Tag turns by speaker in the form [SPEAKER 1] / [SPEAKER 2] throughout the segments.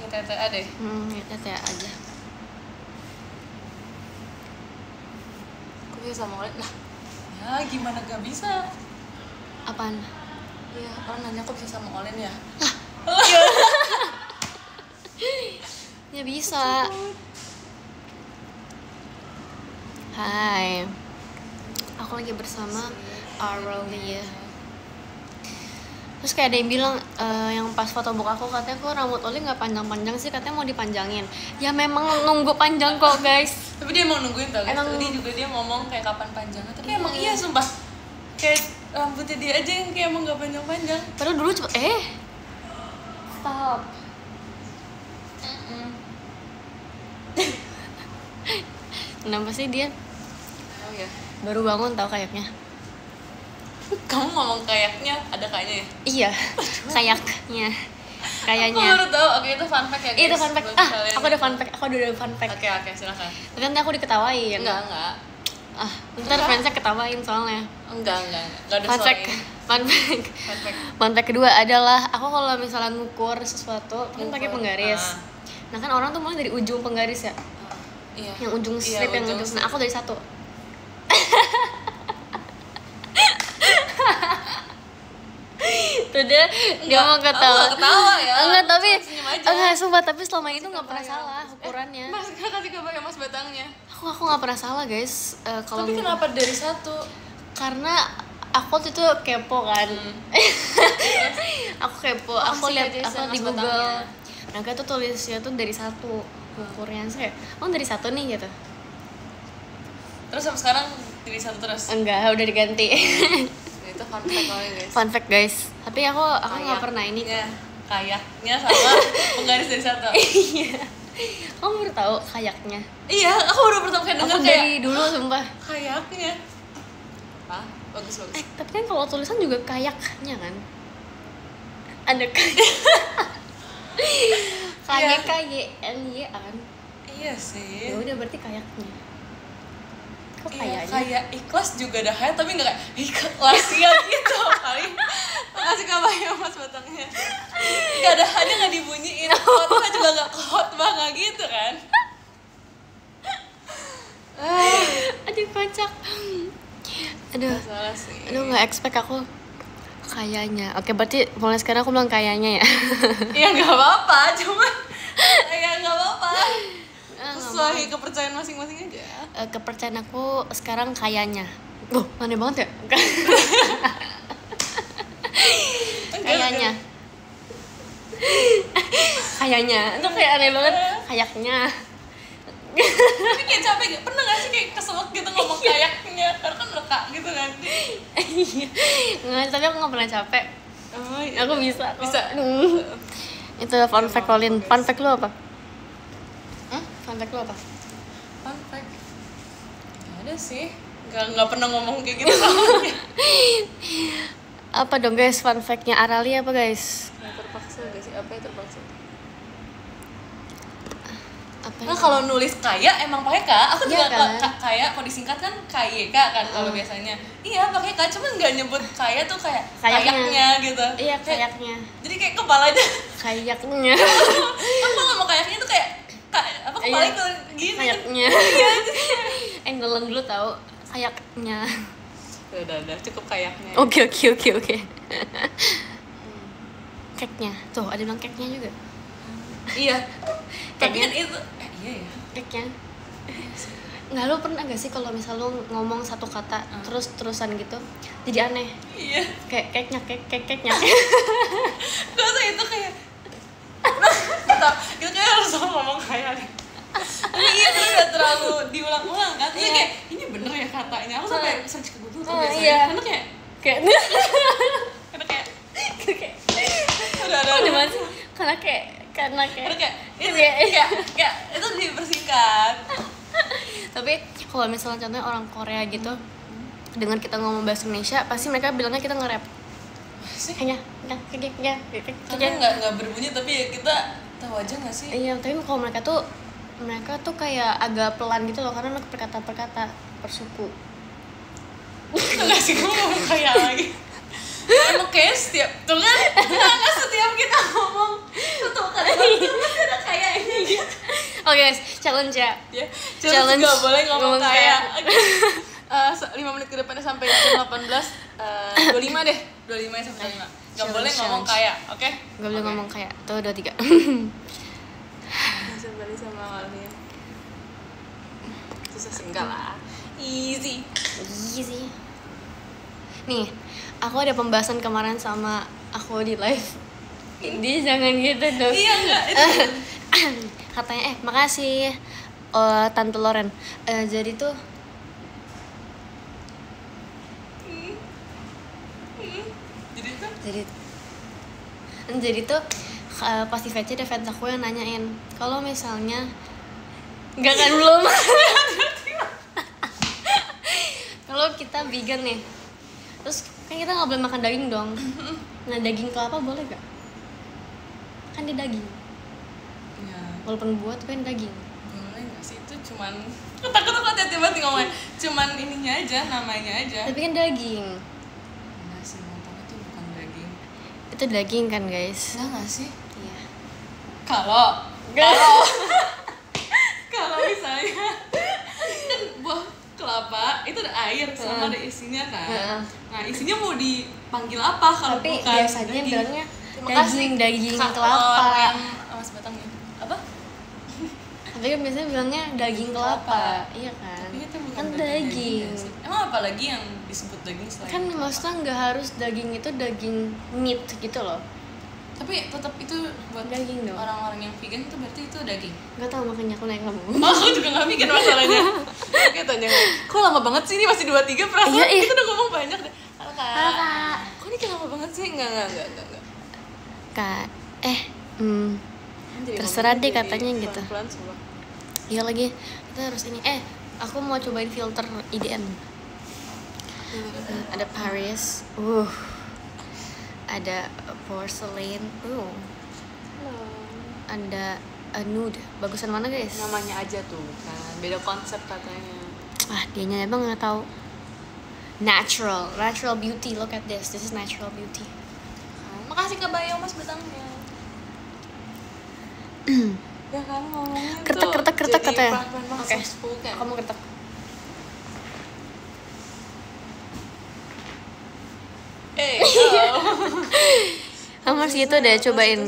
[SPEAKER 1] TTA deh.
[SPEAKER 2] TTA aja.
[SPEAKER 1] Aku bisa sama Olin lah. Ya gimana gak bisa?
[SPEAKER 2] Apaan?
[SPEAKER 1] Iya, orang nanya aku bisa sama Olin ya.
[SPEAKER 2] Ya bisa. Hai, aku lagi bersama Aurelia. Terus kayak ada yang bilang yang pas foto book aku katanya kok rambut Oli nggak panjang-panjang sih, katanya mau dipanjangin. Ya memang nunggu panjang kok guys.
[SPEAKER 1] Tapi dia emang nungguin tau guys.
[SPEAKER 2] Emang...
[SPEAKER 1] Tadi juga dia ngomong kayak kapan panjangnya. Tapi emang iya sumpah. Kayak rambutnya dia aja yang kayak emang nggak panjang-panjang.
[SPEAKER 2] Padahal dulu cepet stop. Kenapa sih dia?
[SPEAKER 1] Oh ya.
[SPEAKER 2] Baru bangun tau kayaknya.
[SPEAKER 1] Kamu ngomong kayaknya ada kayaknya ya?
[SPEAKER 2] Iya, kayaknya.
[SPEAKER 1] Aku baru tahu. Oke, itu fun fact ya guys.
[SPEAKER 2] Itu fun fact. Aku ada fun fact.
[SPEAKER 1] Oke, silakan.
[SPEAKER 2] Tapi nanti aku diketawain.
[SPEAKER 1] Enggak.
[SPEAKER 2] Ntar friendsnya ketawain soalnya.
[SPEAKER 1] Enggak ada
[SPEAKER 2] Fun fact. Fun fact kedua adalah aku kalau misalnya ngukur sesuatu kan pakai penggaris. Nah kan orang tuh mulai dari ujung penggaris ya.
[SPEAKER 1] Iya.
[SPEAKER 2] Yang ujung strip yang ujung. Nah aku dari satu. Tuh dia mau
[SPEAKER 1] ketawa ya.
[SPEAKER 2] Enggak, tapi enggak sumpah, tapi selama itu nggak pernah salah ukurannya.
[SPEAKER 1] Mas kasih kabar ya Mas batangnya.
[SPEAKER 2] Aku nggak pernah salah guys. Kalau
[SPEAKER 1] tapi kenapa dari satu?
[SPEAKER 2] Karena aku tuh kepo kan. Aku kepo, aku lihat aku di Google. Nah kayak tuh tulisnya tuh dari satu ukurnya. Saya dari satu nih gitu.
[SPEAKER 1] Terus sampai sekarang dari satu terus?
[SPEAKER 2] Enggak, udah diganti.
[SPEAKER 1] Itu fun fact guys.
[SPEAKER 2] Fun fact guys. Tapi aku nggak pernah ini.
[SPEAKER 1] Kayaknya sama penggaris dari satu.
[SPEAKER 2] Iya. Kamu baru tahu kayaknya?
[SPEAKER 1] Iya, aku baru pertama kali dengar kayak.
[SPEAKER 2] Dari dulu sumpah.
[SPEAKER 1] Kayaknya. Bagus.
[SPEAKER 2] Tapi kan kalau tulisan juga kayaknya kan. Ada KYKYNY-an.
[SPEAKER 1] Iya sih.
[SPEAKER 2] Ya udah berarti kayaknya. Kok kayaknya?
[SPEAKER 1] Kayak ikhlas juga dah ya, tapi nggak kayak ikhlas ya gitu kali. Makasih kabar ya Mas batangnya. Nggak ada hanya nggak dibunyiin. Khotbah juga nggak khotbah nggak gitu kan?
[SPEAKER 2] Aduh kocak. Aduh nggak expect aku kayaknya. Oke berarti mulai sekarang aku bilang kayaknya ya.
[SPEAKER 1] Iya nggak apa-apa, cuman ya nggak apa-apa. Sesuai kepercayaan masing-masing aja.
[SPEAKER 2] Kepercayaan aku sekarang kayaknya. Aneh banget ya. Kayaknya. Kayaknya. Itu kayak aneh banget. Kayaknya.
[SPEAKER 1] Tapi kayak capek gak? Pernah gak sih kayak keselak gitu ngomong kayaknya? Karena kan leka gitu kan.
[SPEAKER 2] Nggak, tapi aku gak pernah capek.
[SPEAKER 1] Oh, iya.
[SPEAKER 2] Aku bisa.
[SPEAKER 1] Bisa.
[SPEAKER 2] Itu fun fact Colin. Fun fact lu apa? Fun fact lu apa?
[SPEAKER 1] Fun fact? Gak ada sih. Gak pernah ngomong kayak gitu soalnya.
[SPEAKER 2] Apa dong guys fun fact-nya Aralia apa guys?
[SPEAKER 1] Terpaksa gak sih? Apa ya terpaksa?
[SPEAKER 2] Apa
[SPEAKER 1] kalau nulis kaya emang pakai K. Aku juga
[SPEAKER 2] kan?
[SPEAKER 1] kaya kalau disingkat kan KYK kan kalau biasanya. Iya pakai K, cuman nggak nyebut kaya tuh kayak kayaknya gitu.
[SPEAKER 2] Iya kayaknya.
[SPEAKER 1] Jadi kayak kepalanya.
[SPEAKER 2] Kayaknya.
[SPEAKER 1] Aku ngomong kayaknya tuh kayak kepala itu gini.
[SPEAKER 2] Kayaknya.
[SPEAKER 1] Iya.
[SPEAKER 2] Enggelan dulu tahu kayaknya.
[SPEAKER 1] Udah cukup kayaknya.
[SPEAKER 2] Oke. Keknya. Tuh ada bilang keknya juga.
[SPEAKER 1] Iya. Tapi kan itu iya ya.
[SPEAKER 2] Keknya. Nggak, lo pernah gak sih kalau misal lo ngomong satu kata terusan gitu jadi aneh?
[SPEAKER 1] Iya.
[SPEAKER 2] Keknya.
[SPEAKER 1] Gak usah itu kayak gitu kayak harus ngomong kayak nih. Tapi iya kan udah terlalu diulang-ulang kan. Terus kayak ini bener ya katanya. Aku sampai search ke Google tuh biasanya.
[SPEAKER 2] Iya.
[SPEAKER 1] Karena kayak
[SPEAKER 2] karena kayak
[SPEAKER 1] itu dipersingkat.
[SPEAKER 2] Tapi kalau misalnya contohnya orang Korea gitu dengan kita ngomong bahasa Indonesia pasti mereka bilangnya kita nge-rap kayaknya
[SPEAKER 1] nggak berbunyi tapi ya kita tahu aja nggak sih.
[SPEAKER 2] Iya, tapi kalau mereka tuh kayak agak pelan gitu loh karena mereka perkata bersuku.
[SPEAKER 1] Nggak sih, gue ngomong kayak lagi. Emang kayak setiap tuh kan nggak setiap kita ngomong satu kalimat itu pasti ada
[SPEAKER 2] Oke guys, challenge ya.
[SPEAKER 1] Ya, challenge nggak boleh ngomong kaya. 5 menit ke depannya sampai jam 18:25 deh. 25 sampai 25. Nggak boleh ngomong kaya, oke?
[SPEAKER 2] Nggak boleh ngomong kaya. Tuh 2, 3.
[SPEAKER 1] Bisa balik sama awalnya. Susah enggak lah. Easy.
[SPEAKER 2] Nih, aku ada pembahasan kemarin sama aku di live. Jadi jangan gitu dong.
[SPEAKER 1] Iya enggak.
[SPEAKER 2] Katanya makasih Tante Loren. Jadi tuh jadi tuh pas di VC ada fans aku yang nanyain kalau misalnya enggak kan belum kalau kita vegan nih terus kan kita nggak boleh makan daging dong. Nah daging kelapa boleh gak? Kan dia daging
[SPEAKER 1] Ya.
[SPEAKER 2] walaupun buah tapi kan daging.
[SPEAKER 1] Boleh nggak sih, itu cuman takut tiba-tiba ngomongnya cuman ininya aja, namanya aja.
[SPEAKER 2] Tapi kan daging.
[SPEAKER 1] Enggak sih, montong itu bukan daging.
[SPEAKER 2] Itu daging kan guys?
[SPEAKER 1] Bisa nggak sih?
[SPEAKER 2] Iya.
[SPEAKER 1] Kalau misalnya kan buah kelapa itu ada air sama ada isinya kan. Nah isinya mau dipanggil apa kalau
[SPEAKER 2] Tapi
[SPEAKER 1] bukan
[SPEAKER 2] biasanya
[SPEAKER 1] daging?
[SPEAKER 2] bilangnya
[SPEAKER 1] Terima kasih,
[SPEAKER 2] daging
[SPEAKER 1] Kak,
[SPEAKER 2] kelapa.
[SPEAKER 1] yang Mas Batangnya apa?
[SPEAKER 2] Tapi kan biasanya bilangnya daging kelapa. Iya kan?
[SPEAKER 1] Tapi itu bukan
[SPEAKER 2] Kan
[SPEAKER 1] daging.
[SPEAKER 2] daging.
[SPEAKER 1] Sih. Emang apa lagi yang disebut daging selain
[SPEAKER 2] Kan
[SPEAKER 1] kelapa?
[SPEAKER 2] maksudnya nggak harus daging itu daging meat gitu loh.
[SPEAKER 1] Tapi tetap itu buat
[SPEAKER 2] Daging dong.
[SPEAKER 1] orang-orang yang vegan itu berarti itu daging.
[SPEAKER 2] Nggak tahu makanya aku nanya kamu.
[SPEAKER 1] Oh, aku juga nggak vegan masalahnya. Oke, tanya. Kok lama banget sih ini masih 23 perasaan?
[SPEAKER 2] Iya, iya.
[SPEAKER 1] Kita udah ngomong banyak deh. Halo Kak.
[SPEAKER 2] Halo, Kak.
[SPEAKER 1] Kok ini kayak lama banget sih? Enggak.
[SPEAKER 2] Kak,
[SPEAKER 1] Jadi
[SPEAKER 2] terserah
[SPEAKER 1] ngomongnya
[SPEAKER 2] deh
[SPEAKER 1] jadi
[SPEAKER 2] katanya gitu.
[SPEAKER 1] pelan-pelan semua.
[SPEAKER 2] Iya lagi, kita harus ini. Aku mau cobain filter IDN. Ada Paris, ada porcelain, ada nude. Bagusan mana guys?
[SPEAKER 1] Namanya aja tuh kan, beda konsep katanya.
[SPEAKER 2] Dianya emang nggak tahu. Natural beauty. Look at this is natural beauty.
[SPEAKER 1] Makasih Kak Bayo Mas Batangnya. Ya kan ngomongnya
[SPEAKER 2] Kretek katanya.
[SPEAKER 1] Oke.
[SPEAKER 2] Kamu kretek. Kamu harus gitu deh, cobain.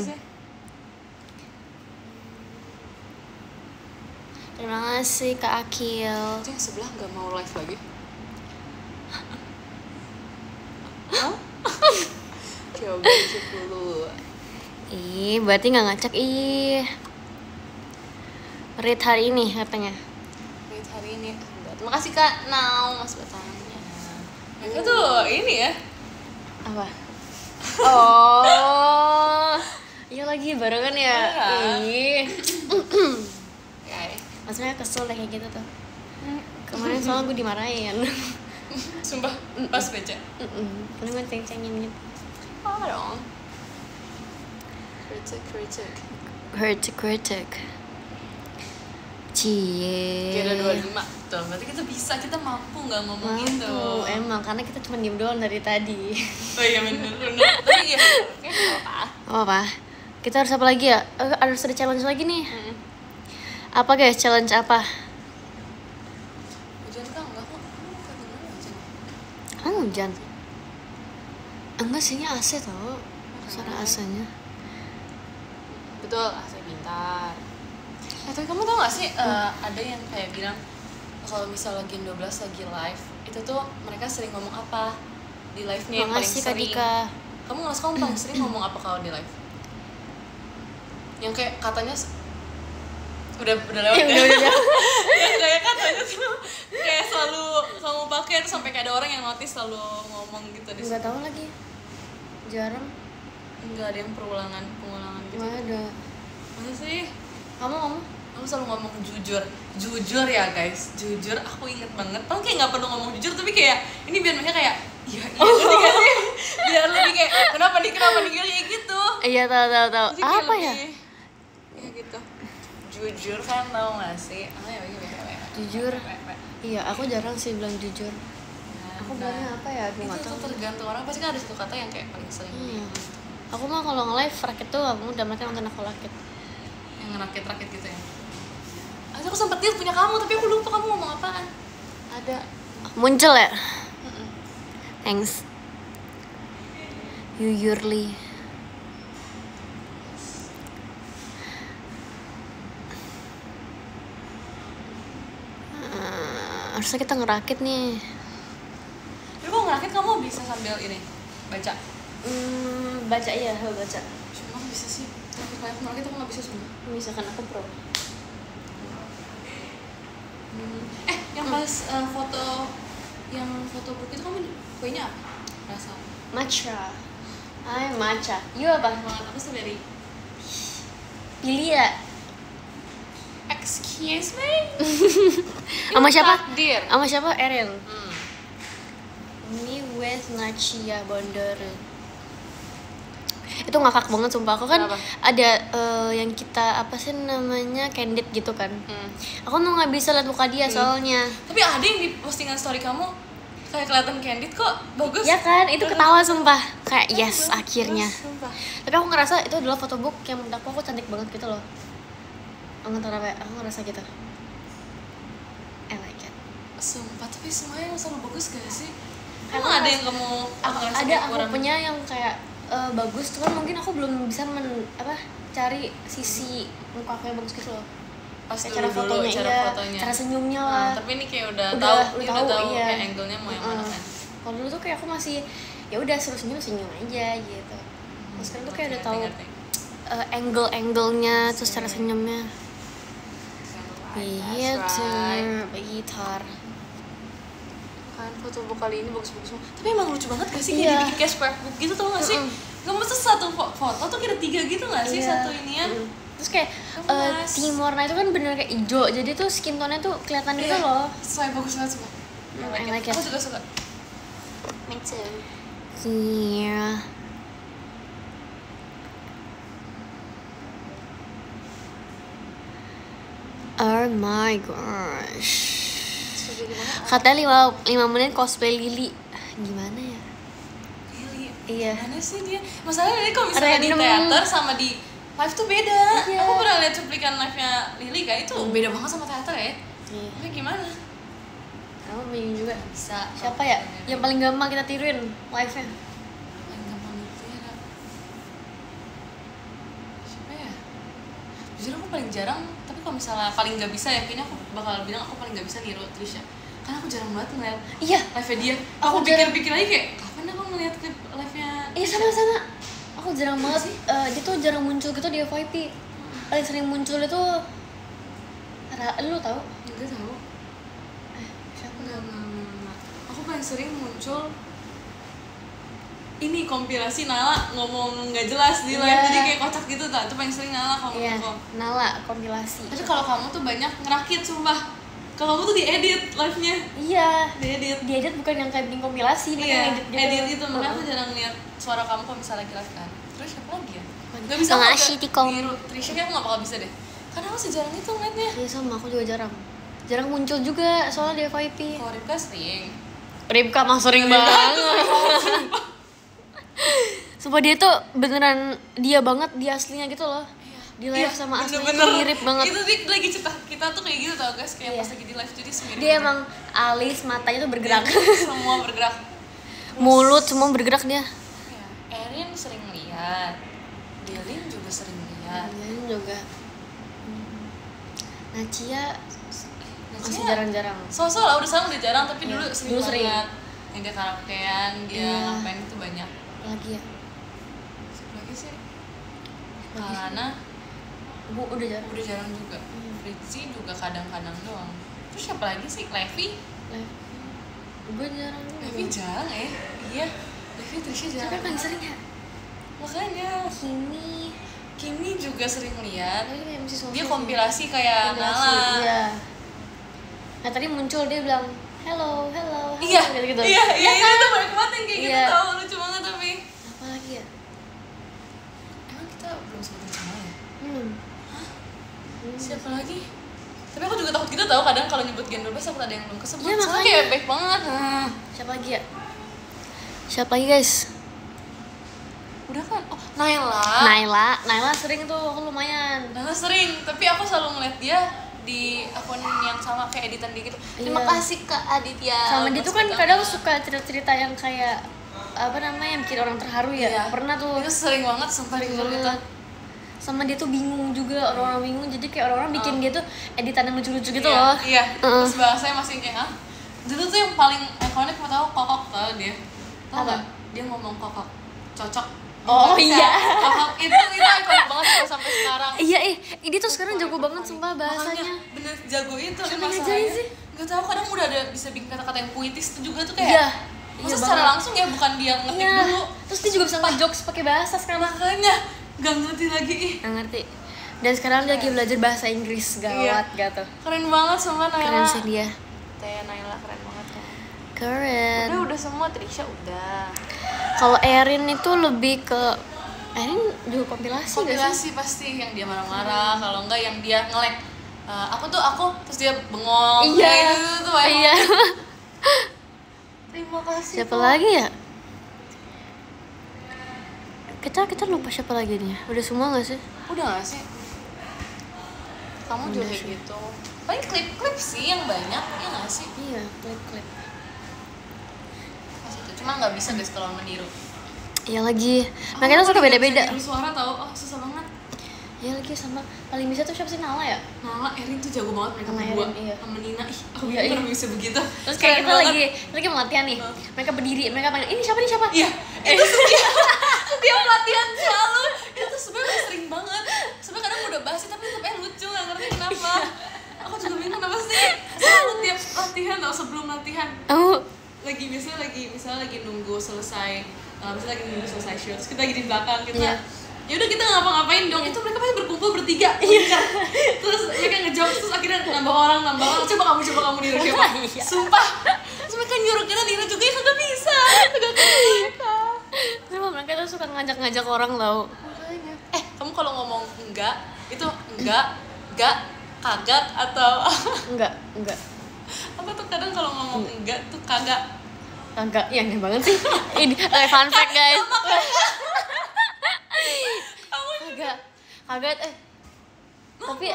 [SPEAKER 2] Terima kasih Kak Akil.
[SPEAKER 1] Itu yang sebelah nggak mau live lagi? Coba cek dulu.
[SPEAKER 2] Berarti nggak ngacak. Rate hari ini katanya.
[SPEAKER 1] Rate hari ini. Terima kasih Kak Nau Mas Batangnya. Itu tuh ini ya.
[SPEAKER 2] Apa? Oh, iya lagi barengan ya. Maksudnya kesel deh kayak gitu tuh. Kemarin soalnya gue dimarahin.
[SPEAKER 1] Sumpah pas baca.
[SPEAKER 2] Karena gue ceng-cengin gitu.
[SPEAKER 1] Oh dong.
[SPEAKER 2] Kritik. Cie.
[SPEAKER 1] Kira 25 tuh, berarti kita mampu nggak ngomong gitu.
[SPEAKER 2] Emang karena kita cuma diem doang dari tadi.
[SPEAKER 1] Oh iya bener. Tapi ya
[SPEAKER 2] apa? Kita harus apa lagi ya? Harus ada challenge lagi nih. Apa guys? Challenge apa?
[SPEAKER 1] hujan kan enggak kok.
[SPEAKER 2] Hujan? Enggak sih, AC tau. Suara AC-nya.
[SPEAKER 1] Betul, AC pintar. Tapi kamu tau gak sih ada yang kayak bilang kalau misalnya Gen 12 lagi live itu tuh mereka sering ngomong apa di live-nya yang paling
[SPEAKER 2] Makasih Kak
[SPEAKER 1] sering.
[SPEAKER 2] Dika.
[SPEAKER 1] Kamu ngerasa kamu paling sering ngomong apa kalau di live? Yang kayak katanya udah lewat ya? Udah. Yang kayak katanya tuh kayak selalu kamu pakai terus sampai kayak ada orang yang notice selalu ngomong gitu di
[SPEAKER 2] Nggak tahu lagi. Jarang.
[SPEAKER 1] Enggak ada yang pengulangan gitu.
[SPEAKER 2] Nggak ada.
[SPEAKER 1] Masa sih? Kamu selalu ngomong jujur ya guys, jujur. Aku inget banget, kamu kayak nggak perlu ngomong jujur tapi kayak ini biar mereka kayak iya ngerti gak sih? Biar lebih kayak kenapa nih kayak gitu.
[SPEAKER 2] Iya tahu.
[SPEAKER 1] Jadi kayak
[SPEAKER 2] Apa
[SPEAKER 1] lebih,
[SPEAKER 2] ya?
[SPEAKER 1] Ya gitu. Jujur kan tau gak sih?
[SPEAKER 2] Jujur. Iya, aku jarang sih bilang jujur. Aku bilangnya apa ya? Aku nggak
[SPEAKER 1] Itu
[SPEAKER 2] tahu.
[SPEAKER 1] tergantung orang, pasti kan ada satu kata yang kayak paling sering.
[SPEAKER 2] Aku mah kalau nge-live rakit tuh aku udah mereka nonton aku rakit.
[SPEAKER 1] Yang ngerakit-rakit gitu ya. Aku sempet lihat punya kamu, tapi aku lupa kamu ngomong apaan. Ada.
[SPEAKER 2] Muncul ya? Thanks. Yuyurli. Harusnya kita ngerakit nih.
[SPEAKER 1] Tapi kalau ngerakit kamu bisa sambil ini baca.
[SPEAKER 2] Baca iya, baca.
[SPEAKER 1] Cuma bisa sih. Tapi kalau aku ngerakit aku nggak bisa semua.
[SPEAKER 2] Misalkan aku pro.
[SPEAKER 1] Yang pas yang foto book itu kamu kuenya apa? Rasa
[SPEAKER 2] Matcha. Matcha. You apa?
[SPEAKER 1] banget. Aku strawberry.
[SPEAKER 2] Pilih ya.
[SPEAKER 1] Excuse me.
[SPEAKER 2] Sama siapa?
[SPEAKER 1] Takdir.
[SPEAKER 2] Sama siapa? Eril. Ini with Nachia Bondor. Itu ngakak banget sumpah. Aku kan
[SPEAKER 1] Kenapa?
[SPEAKER 2] ada yang kita apa sih namanya candid gitu kan. Aku tuh nggak bisa lihat muka dia soalnya.
[SPEAKER 1] Tapi ada yang di postingan story kamu kayak kelihatan candid kok, bagus.
[SPEAKER 2] Ya kan, itu ketawa sumpah. Kayak yes akhirnya.
[SPEAKER 1] Sumpah.
[SPEAKER 2] Tapi aku ngerasa itu adalah photobook yang menurut aku cantik banget gitu loh. Aku ngerasa gitu. I like it.
[SPEAKER 1] Sumpah, tapi semuanya selalu bagus gak sih?
[SPEAKER 2] Emang
[SPEAKER 1] Emang ada yang kamu ngerasa
[SPEAKER 2] ada
[SPEAKER 1] kayak
[SPEAKER 2] aku
[SPEAKER 1] kurang?
[SPEAKER 2] punya yang kayak bagus, cuman mungkin aku belum bisa cari sisi muka aku yang bagus gitu loh.
[SPEAKER 1] Pas
[SPEAKER 2] Kayak cara
[SPEAKER 1] dulu,
[SPEAKER 2] fotonya,
[SPEAKER 1] cara
[SPEAKER 2] iya,
[SPEAKER 1] fotonya.
[SPEAKER 2] cara senyumnya
[SPEAKER 1] Nah,
[SPEAKER 2] lah.
[SPEAKER 1] tapi ini kayak udah
[SPEAKER 2] Udah
[SPEAKER 1] tahu
[SPEAKER 2] iya.
[SPEAKER 1] kayak angle-nya mau yang mana kan.
[SPEAKER 2] Kalau dulu tuh kayak aku masih ya udah suruh senyum aja gitu. Terus sekarang tuh kayak udah tahu
[SPEAKER 1] Ngerti.
[SPEAKER 2] angle-anglenya terus cara senyumnya. Iya
[SPEAKER 1] That's
[SPEAKER 2] tuh,
[SPEAKER 1] right.
[SPEAKER 2] gitar.
[SPEAKER 1] Kan foto book kali ini bagus-bagus semua. Tapi emang lucu banget gak sih
[SPEAKER 2] Iya.
[SPEAKER 1] kayak dibikin kayak scrapbook gitu, tau gak sih? Gak mesti satu foto tuh kira 3 gitu gak sih?
[SPEAKER 2] Iya.
[SPEAKER 1] Satu inian.
[SPEAKER 2] Terus kayak
[SPEAKER 1] Gemas.
[SPEAKER 2] tim warna itu kan bener kayak hijau, jadi tuh skin tone-nya tuh kelihatan gitu loh.
[SPEAKER 1] Sesuai bagus banget semua.
[SPEAKER 2] I like it.
[SPEAKER 1] Aku juga suka.
[SPEAKER 2] Me too. Iya. Oh my gosh. Katanya 5 menit cosplay Lily. Gimana ya?
[SPEAKER 1] Really?
[SPEAKER 2] Iya.
[SPEAKER 1] Mana sih dia? Masalahnya ini kalau misalnya di
[SPEAKER 2] Random.
[SPEAKER 1] teater sama di live tuh beda.
[SPEAKER 2] Iya.
[SPEAKER 1] Aku pernah lihat cuplikan live-nya Lily kan, itu beda banget sama teater ya.
[SPEAKER 2] Iya.
[SPEAKER 1] Tapi gimana?
[SPEAKER 2] Aku bingung juga.
[SPEAKER 1] Bisa.
[SPEAKER 2] Siapa ya? Yang paling gampang kita tiruin live-nya?
[SPEAKER 1] Paling gampang itu ya. Siapa ya? Jujur aku paling jarang, tapi kalau misalnya paling nggak bisa ya, kayaknya aku bakal bilang aku paling nggak bisa niru Trisha. Karena aku jarang banget ngeliat
[SPEAKER 2] Iya.
[SPEAKER 1] live-nya dia.
[SPEAKER 2] Aku
[SPEAKER 1] Aku pikir-pikir lagi kayak, kapan aku ngeliat ke live-nya?
[SPEAKER 2] Iya sama-sama. Aku jarang banget. Dia tuh jarang muncul gitu di FYP. Paling sering muncul itu lu tau?
[SPEAKER 1] Enggak tahu.
[SPEAKER 2] Siapa?
[SPEAKER 1] Enggak. Aku paling sering muncul ini kompilasi Nala ngomong nggak jelas di live,
[SPEAKER 2] Iya.
[SPEAKER 1] jadi kayak kocak gitu tuh. Itu paling sering Nala kamu
[SPEAKER 2] Iya.
[SPEAKER 1] ngomong.
[SPEAKER 2] Nala kompilasi.
[SPEAKER 1] Tapi kalau kamu tuh banyak ngerakit sumpah. Kalau kamu tuh diedit live-nya.
[SPEAKER 2] Iya.
[SPEAKER 1] Diedit.
[SPEAKER 2] Diedit bukan yang kayak bikin kompilasi, dia
[SPEAKER 1] Iya,
[SPEAKER 2] yang edit gitu.
[SPEAKER 1] edit itu. Makanya aku jarang lihat suara kamu kalau misalnya lagi live kan. Terus siapa lagi ya? Gak bisa
[SPEAKER 2] Nggak
[SPEAKER 1] aku
[SPEAKER 2] ngasih
[SPEAKER 1] kayak
[SPEAKER 2] tikong.
[SPEAKER 1] niru Trisha, kayak aku gak bakal bisa deh. Karena aku sejarang itu ngeliatnya.
[SPEAKER 2] Iya sama, aku juga jarang. Jarang muncul juga soalnya di FYP.
[SPEAKER 1] Kalau Ripka sering.
[SPEAKER 2] Ripka mah sering banget. Sumpah dia tuh beneran dia banget, dia aslinya gitu loh. Di live sama aslinya
[SPEAKER 1] bener-bener
[SPEAKER 2] tuh mirip banget.
[SPEAKER 1] Itu dia lagi cerita kita tuh kayak gitu tau guys, kayak
[SPEAKER 2] Iya.
[SPEAKER 1] pas lagi di live jadi semirip
[SPEAKER 2] Dia emang alis, matanya tuh bergerak.
[SPEAKER 1] semua bergerak.
[SPEAKER 2] Mulut semua bergerak dia.
[SPEAKER 1] Ya, Erin sering lihat, Delin juga sering lihat.
[SPEAKER 2] Ini juga. Nachia masih
[SPEAKER 1] Nachia
[SPEAKER 2] jarang-jarang.
[SPEAKER 1] So-so lah, udah sekarang udah jarang, tapi dulu
[SPEAKER 2] Iya,
[SPEAKER 1] sering
[SPEAKER 2] dulu sering.
[SPEAKER 1] banget. Yang dia karaokean, dia
[SPEAKER 2] Iya.
[SPEAKER 1] ngapain itu banyak.
[SPEAKER 2] Lagi ya.
[SPEAKER 1] Siapa lagi sih?
[SPEAKER 2] Lagi.
[SPEAKER 1] Kalana
[SPEAKER 2] Bu udah jarang.
[SPEAKER 1] udah jarang juga. Fritzy juga kadang-kadang doang. Terus siapa lagi sih? Levi?
[SPEAKER 2] Live. Gue jarang.
[SPEAKER 1] Levi jarang ya? Iya. Levi, Trisha
[SPEAKER 2] Tapi
[SPEAKER 1] jarang.
[SPEAKER 2] paling sering ya.
[SPEAKER 1] Makanya Kimi juga sering lihat.
[SPEAKER 2] Tapi kayak masih sosok
[SPEAKER 1] Dia
[SPEAKER 2] sih.
[SPEAKER 1] kompilasi kayak
[SPEAKER 2] Kompilasi,
[SPEAKER 1] Nala.
[SPEAKER 2] Iya. Nah tadi muncul dia bilang hello, hello, hello,
[SPEAKER 1] Iya,
[SPEAKER 2] gitu-gitu.
[SPEAKER 1] iya, itu tuh banyak banget yang kayak gitu
[SPEAKER 2] Iya.
[SPEAKER 1] tau, lucu banget tapi.
[SPEAKER 2] Apa lagi ya?
[SPEAKER 1] Emang kita belum sebutin semua ya?
[SPEAKER 2] Hmm.
[SPEAKER 1] Siapa lagi? Tapi aku juga takut gitu tau, kadang kalau nyebut Gen 12 takut ada yang belum kesebut.
[SPEAKER 2] Iya,
[SPEAKER 1] Soalnya
[SPEAKER 2] makanya.
[SPEAKER 1] kayak baik banget.
[SPEAKER 2] Siapa lagi ya? Siapa lagi guys?
[SPEAKER 1] Udah kan? Oh, Naila.
[SPEAKER 2] Naila sering tuh, aku lumayan.
[SPEAKER 1] Naila sering, tapi aku selalu ngeliat dia di akun yang sama kayak editan dia gitu. Terima
[SPEAKER 2] Iya.
[SPEAKER 1] kasih Kak Aditya.
[SPEAKER 2] Sama dia tuh kan
[SPEAKER 1] Mas
[SPEAKER 2] kadang
[SPEAKER 1] Pertama.
[SPEAKER 2] suka cerita-cerita yang kayak apa namanya, yang bikin orang terharu ya.
[SPEAKER 1] Iya.
[SPEAKER 2] Pernah tuh.
[SPEAKER 1] Itu sering banget sumpah di grup itu.
[SPEAKER 2] Sama dia tuh bingung juga, orang-orang bingung, jadi kayak orang-orang bikin dia tuh editan yang lucu-lucu gitu
[SPEAKER 1] Iya,
[SPEAKER 2] loh.
[SPEAKER 1] Iya. Terus bahasanya masih kayak dulu tuh yang paling ikonik aku tahu kokok tau dia. Tahu
[SPEAKER 2] Apa?
[SPEAKER 1] nggak? Dia ngomong kokok. Cocok.
[SPEAKER 2] Oh,
[SPEAKER 1] Bisa.
[SPEAKER 2] iya.
[SPEAKER 1] Kokok itu ikonik banget kalau sampai sekarang.
[SPEAKER 2] Iya, ini tuh sekarang jago banget sumpah bahasanya.
[SPEAKER 1] Makanya bener jago itu
[SPEAKER 2] Siapa
[SPEAKER 1] dan
[SPEAKER 2] ngajarin
[SPEAKER 1] masalahnya
[SPEAKER 2] sih?
[SPEAKER 1] nggak tahu kadang udah ada bisa bikin kata-kata yang puitis itu juga tuh kayak
[SPEAKER 2] Iya.
[SPEAKER 1] masa
[SPEAKER 2] Iya
[SPEAKER 1] secara
[SPEAKER 2] banget.
[SPEAKER 1] langsung ya bukan dia ngetik
[SPEAKER 2] Iya.
[SPEAKER 1] dulu
[SPEAKER 2] Terus dia juga bisa ngejokes pakai bahasa sekarang.
[SPEAKER 1] makanya nggak ngerti lagi
[SPEAKER 2] Nggak ngerti. Dan sekarang dia lagi belajar bahasa Inggris, gawat gitu.
[SPEAKER 1] keren banget sama Naila
[SPEAKER 2] Keren sih dia.
[SPEAKER 1] Teh Naila keren banget kan
[SPEAKER 2] Keren.
[SPEAKER 1] udah semua Trisha udah
[SPEAKER 2] Kalau Erin itu lebih ke Erin juga kompilasi gak sih?
[SPEAKER 1] kompilasi pasti yang dia marah-marah kalau enggak yang dia nge-lag aku terus dia bengong
[SPEAKER 2] Iya.
[SPEAKER 1] kayak gitu tuh emang.
[SPEAKER 2] Iya.
[SPEAKER 1] Terima kasih
[SPEAKER 2] Siapa
[SPEAKER 1] Kak.
[SPEAKER 2] lagi ya? Kita lupa siapa lagi nih. Udah semua gak sih?
[SPEAKER 1] Udah gak sih? Kamu juga kayak gitu paling klip-klip sih yang banyak ya gak sih?
[SPEAKER 2] Iya, klip-klip.
[SPEAKER 1] Pas itu cuma gak bisa guys kalau meniru
[SPEAKER 2] Iya lagi. Mereka tuh suka beda-beda.
[SPEAKER 1] Meniru suara tau, susah banget.
[SPEAKER 2] Iya lagi, sama paling bisa tuh siapa sih, Nala ya?
[SPEAKER 1] Nala, Erin tuh jago banget mereka
[SPEAKER 2] Sama
[SPEAKER 1] berdua
[SPEAKER 2] Erin, iya.
[SPEAKER 1] sama Nina, aku
[SPEAKER 2] Iya,
[SPEAKER 1] pernah
[SPEAKER 2] iya.
[SPEAKER 1] bisa begitu.
[SPEAKER 2] Terus kayak
[SPEAKER 1] Keren
[SPEAKER 2] kita
[SPEAKER 1] banget.
[SPEAKER 2] lagi mau latihan nih. Mereka berdiri, mereka panggil, ini siapa nih siapa?
[SPEAKER 1] Iya, itu setiap latihan selalu itu sebenarnya sering banget. Sebenarnya kadang udah basi tapi tetap lucu, nggak ngerti kenapa. Aku juga bingung kenapa sih selalu tiap latihan atau sebelum latihan
[SPEAKER 2] Oh,
[SPEAKER 1] misalnya lagi nunggu selesai show terus kita lagi di belakang kita
[SPEAKER 2] Iya.
[SPEAKER 1] ya udah kita ngapa-ngapain dong itu mereka pasti berkumpul bertiga terus mereka ngejokes terus akhirnya nambah orang coba kamu niru siapa
[SPEAKER 2] Iya.
[SPEAKER 1] sumpah terus mereka nyuruh kita niru juga ya kagak bisa kagak mereka
[SPEAKER 2] kenapa mereka tuh suka ngajak-ngajak orang tau?
[SPEAKER 1] makanya kamu kalau ngomong enggak itu enggak kagak atau
[SPEAKER 2] Enggak.
[SPEAKER 1] apa tuh kadang kalau ngomong enggak tuh kagak
[SPEAKER 2] Kagak, ya aneh banget sih. Ini fun fact guys. Kagak tapi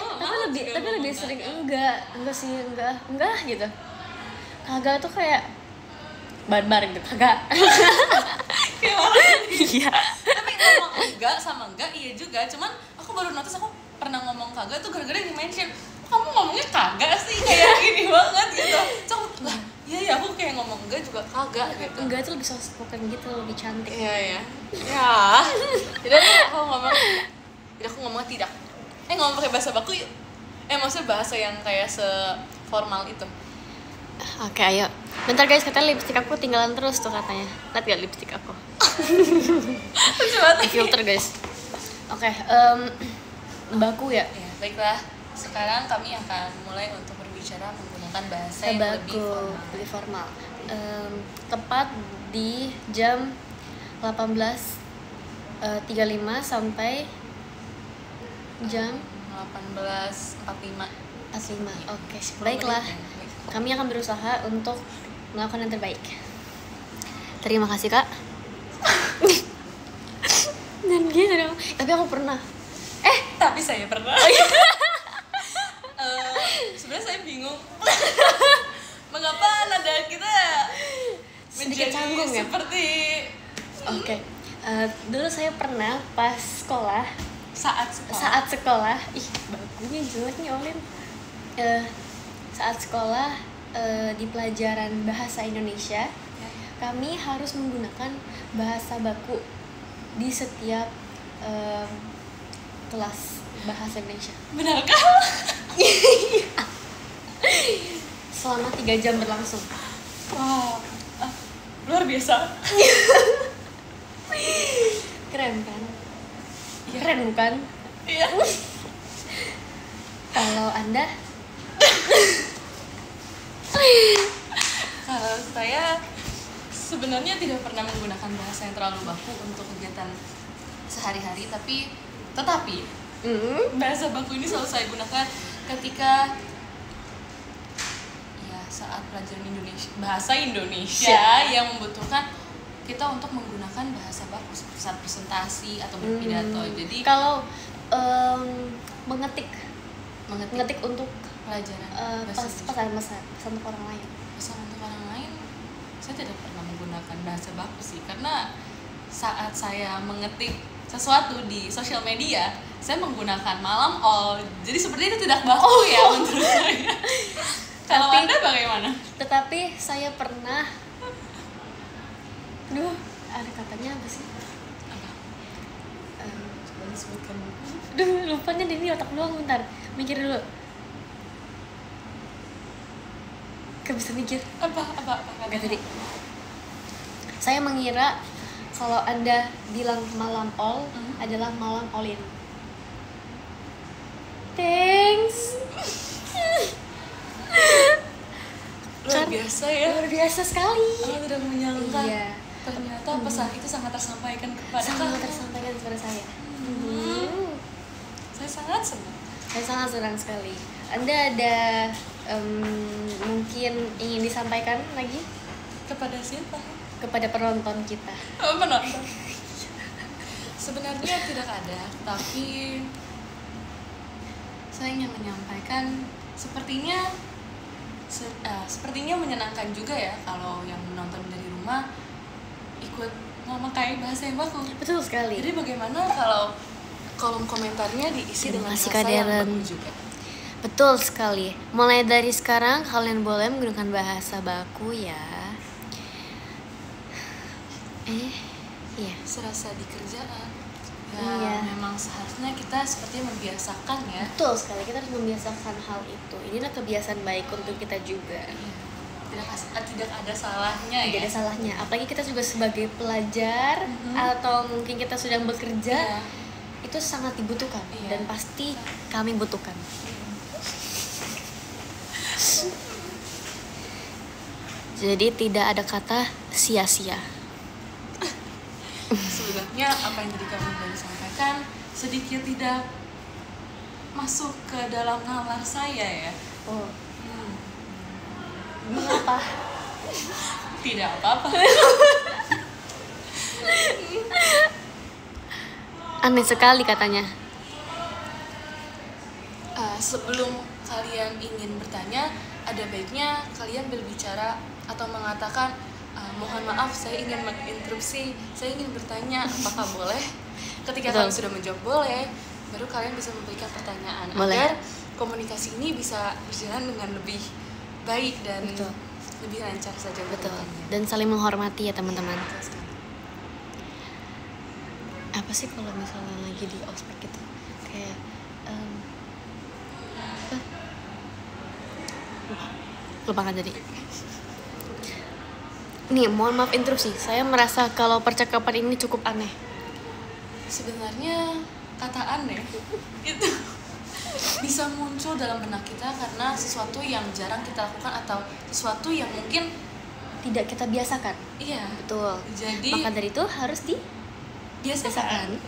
[SPEAKER 2] lebih sering enggak gitu. Kagak tuh kayak barbar gitu, kagak.
[SPEAKER 1] kayak orang
[SPEAKER 2] Iya.
[SPEAKER 1] tapi ngomong enggak sama enggak iya juga cuman aku baru notice aku pernah ngomong kagak tuh gara-gara yang mention kamu ngomongnya kagak sih kayak gini banget gitu lah iya aku kayak ngomong enggak juga kagak gitu
[SPEAKER 2] Enggak tuh lebih soft spoken gitu, lebih cantik.
[SPEAKER 1] iya ya jadi aku ngomong tidak ngomong pakai bahasa baku yuk maksudnya bahasa yang kayak seformal itu.
[SPEAKER 2] Oke, ayo. Bentar guys, katanya lipstik aku tinggalan terus tuh katanya. Lihat gak lipstik aku?
[SPEAKER 1] Coba
[SPEAKER 2] Di filter guys. Oke, baku ya.
[SPEAKER 1] ya baiklah sekarang kami akan mulai untuk berbicara menggunakan bahasa yang lebih
[SPEAKER 2] Baku,
[SPEAKER 1] formal.
[SPEAKER 2] lebih formal. Tepat di jam 18.35 sampai jam
[SPEAKER 1] 18.45.
[SPEAKER 2] 45. Oke, baiklah. Kami akan berusaha untuk melakukan yang terbaik. Terima kasih kak. Dan gitu dong. Tapi aku pernah.
[SPEAKER 1] Tapi saya pernah. Sebenarnya saya bingung. Mengapa nada kita
[SPEAKER 2] Sedikit
[SPEAKER 1] menjadi
[SPEAKER 2] canggung ya?
[SPEAKER 1] seperti
[SPEAKER 2] Oke. Dulu saya pernah pas sekolah.
[SPEAKER 1] saat
[SPEAKER 2] Sekolah. Ih, bakunya jelek nih Olin. Saat sekolah di pelajaran bahasa Indonesia, kami harus menggunakan bahasa baku di setiap kelas bahasa Indonesia.
[SPEAKER 1] benarkah?
[SPEAKER 2] Selama 3 jam berlangsung.
[SPEAKER 1] Wow, luar biasa.
[SPEAKER 2] Keren kan? Keren bukan?
[SPEAKER 1] Iya.
[SPEAKER 2] Kalau Anda?
[SPEAKER 1] Kalau saya sebenarnya tidak pernah menggunakan bahasa yang terlalu baku untuk kegiatan sehari-hari, tetapi bahasa baku ini selalu saya gunakan ketika ya saat pelajaran bahasa Indonesia yang membutuhkan kita untuk menggunakan bahasa baku saat presentasi atau berpidato. Jadi
[SPEAKER 2] kalau mengetik Mengetik untuk
[SPEAKER 1] pelajaran
[SPEAKER 2] pesan untuk orang lain.
[SPEAKER 1] Pesan untuk orang lain, saya tidak pernah menggunakan bahasa baku sih, karena saat saya mengetik sesuatu di sosial media, saya menggunakan malam all, jadi seperti itu tidak baku ya menurut saya. Kalau Anda bagaimana?
[SPEAKER 2] Tetapi saya pernah, ada katanya apa sih?
[SPEAKER 1] Apa? Coba disebutkan.
[SPEAKER 2] Lupanya ini otak doang, bentar, mikir dulu. Gak bisa mikir.
[SPEAKER 1] Apa
[SPEAKER 2] tadi? Saya mengira kalau Anda bilang malam all adalah malam all in. Thanks.
[SPEAKER 1] Luar biasa ya.
[SPEAKER 2] Luar biasa sekali.
[SPEAKER 1] Aku tidak menyangka.
[SPEAKER 2] Iya.
[SPEAKER 1] Ternyata pesan itu sangat tersampaikan kepada
[SPEAKER 2] saya.
[SPEAKER 1] Saya sangat senang.
[SPEAKER 2] Saya sangat senang sekali. Anda ada mungkin ingin disampaikan lagi
[SPEAKER 1] Kepada siapa?
[SPEAKER 2] kepada penonton kita?
[SPEAKER 1] Penonton. Sebenarnya tidak ada, tapi saya ingin menyampaikan sepertinya menyenangkan juga ya kalau yang menonton dari rumah ikut memakai bahasa yang baku.
[SPEAKER 2] Betul sekali.
[SPEAKER 1] Jadi bagaimana kalau kolom komentarnya diisi dengan
[SPEAKER 2] Terima kasih,
[SPEAKER 1] bahasa yang
[SPEAKER 2] Kak
[SPEAKER 1] baku juga?
[SPEAKER 2] Betul sekali. Mulai dari sekarang kalian boleh menggunakan bahasa baku ya. Iya.
[SPEAKER 1] Serasa di kerjaan. Ya,
[SPEAKER 2] Iya.
[SPEAKER 1] memang seharusnya kita sepertinya membiasakan ya.
[SPEAKER 2] Betul sekali, kita harus membiasakan hal itu. Inilah kebiasaan baik untuk kita juga.
[SPEAKER 1] Tidak ada salahnya
[SPEAKER 2] Tidak
[SPEAKER 1] ya.
[SPEAKER 2] ada salahnya. Apalagi kita juga sebagai pelajar atau mungkin kita sedang bekerja,
[SPEAKER 1] Iya.
[SPEAKER 2] itu sangat dibutuhkan
[SPEAKER 1] Iya.
[SPEAKER 2] dan pasti kami butuhkan. Jadi tidak ada kata sia-sia.
[SPEAKER 1] Sebenarnya apa yang tadi kamu baru sampaikan sedikit tidak masuk ke dalam nalar saya ya.
[SPEAKER 2] Oh. Mengapa?
[SPEAKER 1] Tidak apa-apa.
[SPEAKER 2] Aneh sekali katanya.
[SPEAKER 1] Sebelum kalian ingin bertanya, ada baiknya kalian berbicara atau mengatakan, mohon maaf saya ingin menginterupsi, saya ingin bertanya, apakah boleh? Ketika
[SPEAKER 2] Betul.
[SPEAKER 1] kalian sudah menjawab boleh, baru kalian bisa memberikan pertanyaan
[SPEAKER 2] Boleh.
[SPEAKER 1] agar komunikasi ini bisa berjalan dengan lebih baik dan
[SPEAKER 2] Betul.
[SPEAKER 1] lebih lancar saja.
[SPEAKER 2] Betul.
[SPEAKER 1] berjalannya.
[SPEAKER 2] Dan saling menghormati ya teman-teman.
[SPEAKER 1] Betul sekali.
[SPEAKER 2] Apa sih kalau misalnya lagi di ospek gitu kayak lupakan tadi. Nih, mohon maaf interupsi. Saya merasa kalau percakapan ini cukup aneh.
[SPEAKER 1] Sebenarnya kata aneh itu bisa muncul dalam benak kita karena sesuatu yang jarang kita lakukan atau sesuatu yang mungkin
[SPEAKER 2] Tidak kita biasakan.
[SPEAKER 1] iya.
[SPEAKER 2] Betul.
[SPEAKER 1] Jadi
[SPEAKER 2] Maka dari itu harus
[SPEAKER 1] biasakan.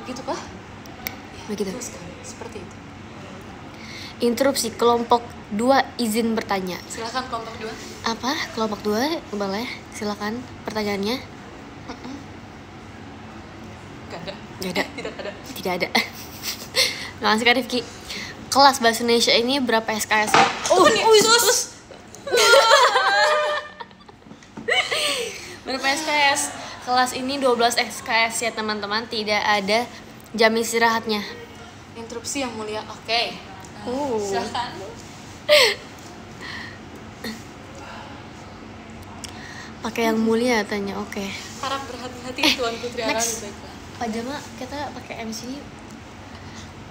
[SPEAKER 1] Begitu Pak?
[SPEAKER 2] Begitu.
[SPEAKER 1] Betul sekali. Seperti itu.
[SPEAKER 2] Interupsi kelompok 2 izin bertanya.
[SPEAKER 1] Silakan kelompok 2.
[SPEAKER 2] Apa? Kelompok 2 boleh? Silakan pertanyaannya.
[SPEAKER 1] Gak ada.
[SPEAKER 2] Gak ada.
[SPEAKER 1] Tidak ada.
[SPEAKER 2] Tidak ada. Makasih Kak Rifki. Kelas bahasa Indonesia ini berapa SKS?
[SPEAKER 1] Sus.
[SPEAKER 2] Berapa SKS? Kelas ini 12 SKS ya teman-teman. Tidak ada jam istirahatnya.
[SPEAKER 1] Interupsi yang mulia. Oke. Silakan.
[SPEAKER 2] Pakai yang mulia tanya. Oke.
[SPEAKER 1] Harap berhati-hati Tuan Putri
[SPEAKER 2] next.
[SPEAKER 1] Arani, baiklah.
[SPEAKER 2] Pak Jama, kita pakai MC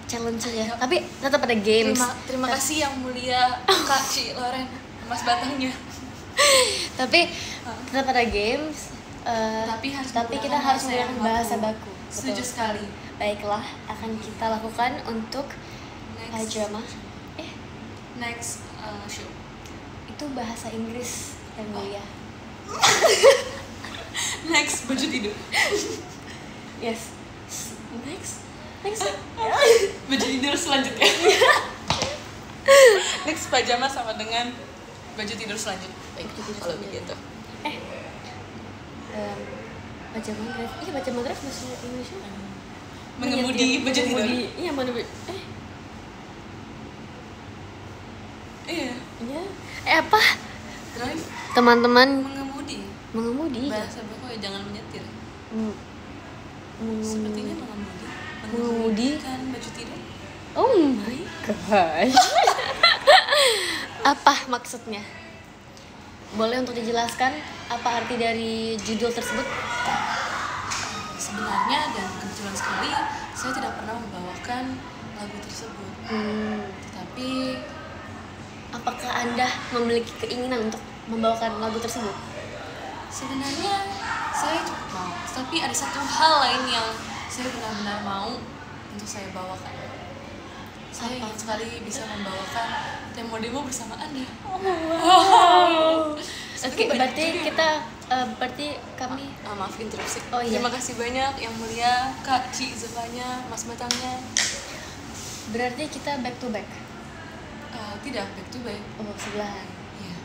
[SPEAKER 2] challenge ya. Tapi tetap ada games.
[SPEAKER 1] Terima kasih yang mulia Kak Ci Loren, Mas Batangnya.
[SPEAKER 2] Tapi tetap ada games.
[SPEAKER 1] Tapi
[SPEAKER 2] kita harus menggunakan bahasa baku.
[SPEAKER 1] Setuju
[SPEAKER 2] Betul.
[SPEAKER 1] sekali.
[SPEAKER 2] Baiklah, akan kita lakukan untuk Pak Jama.
[SPEAKER 1] Next show.
[SPEAKER 2] Itu bahasa Inggris yang mulia.
[SPEAKER 1] Next baju tidur.
[SPEAKER 2] Yes. Next.
[SPEAKER 1] Baju tidur selanjutnya. Next pajama sama dengan baju tidur selanjutnya. Baik, kalau begitu.
[SPEAKER 2] Pajama Drive. Iya, Pajama Drive bahasa Indonesia.
[SPEAKER 1] mengemudi baju tidur.
[SPEAKER 2] Iya, mengemudi.
[SPEAKER 1] Iya.
[SPEAKER 2] Iya. Apa?
[SPEAKER 1] Drive.
[SPEAKER 2] Teman-teman
[SPEAKER 1] mengemudi. Bahasa Beko ya, jangan menyetir. Sepertinya mengemudi kan baju tidur.
[SPEAKER 2] Oh my gosh. Apa maksudnya? Boleh untuk dijelaskan apa arti dari judul tersebut?
[SPEAKER 1] Sebenarnya dan kebetulan sekali saya tidak pernah membawakan lagu tersebut. Tetapi
[SPEAKER 2] apakah Anda memiliki keinginan untuk membawakan lagu tersebut?
[SPEAKER 1] Sebenarnya saya cukup mau, tapi ada satu hal lain yang saya benar-benar mau untuk saya bawakan. Saya ingin sekali bisa membawakan demo bersama Anda.
[SPEAKER 2] Wow. Oke, berarti kami
[SPEAKER 1] maaf interupsi.
[SPEAKER 2] Oh, iya.
[SPEAKER 1] Terima kasih banyak yang mulia Kak Ci Zevanya, Mas Batangnya.
[SPEAKER 2] Berarti kita back to back.
[SPEAKER 1] Tidak back to back.
[SPEAKER 2] Oh, sebelahan.
[SPEAKER 1] Iya.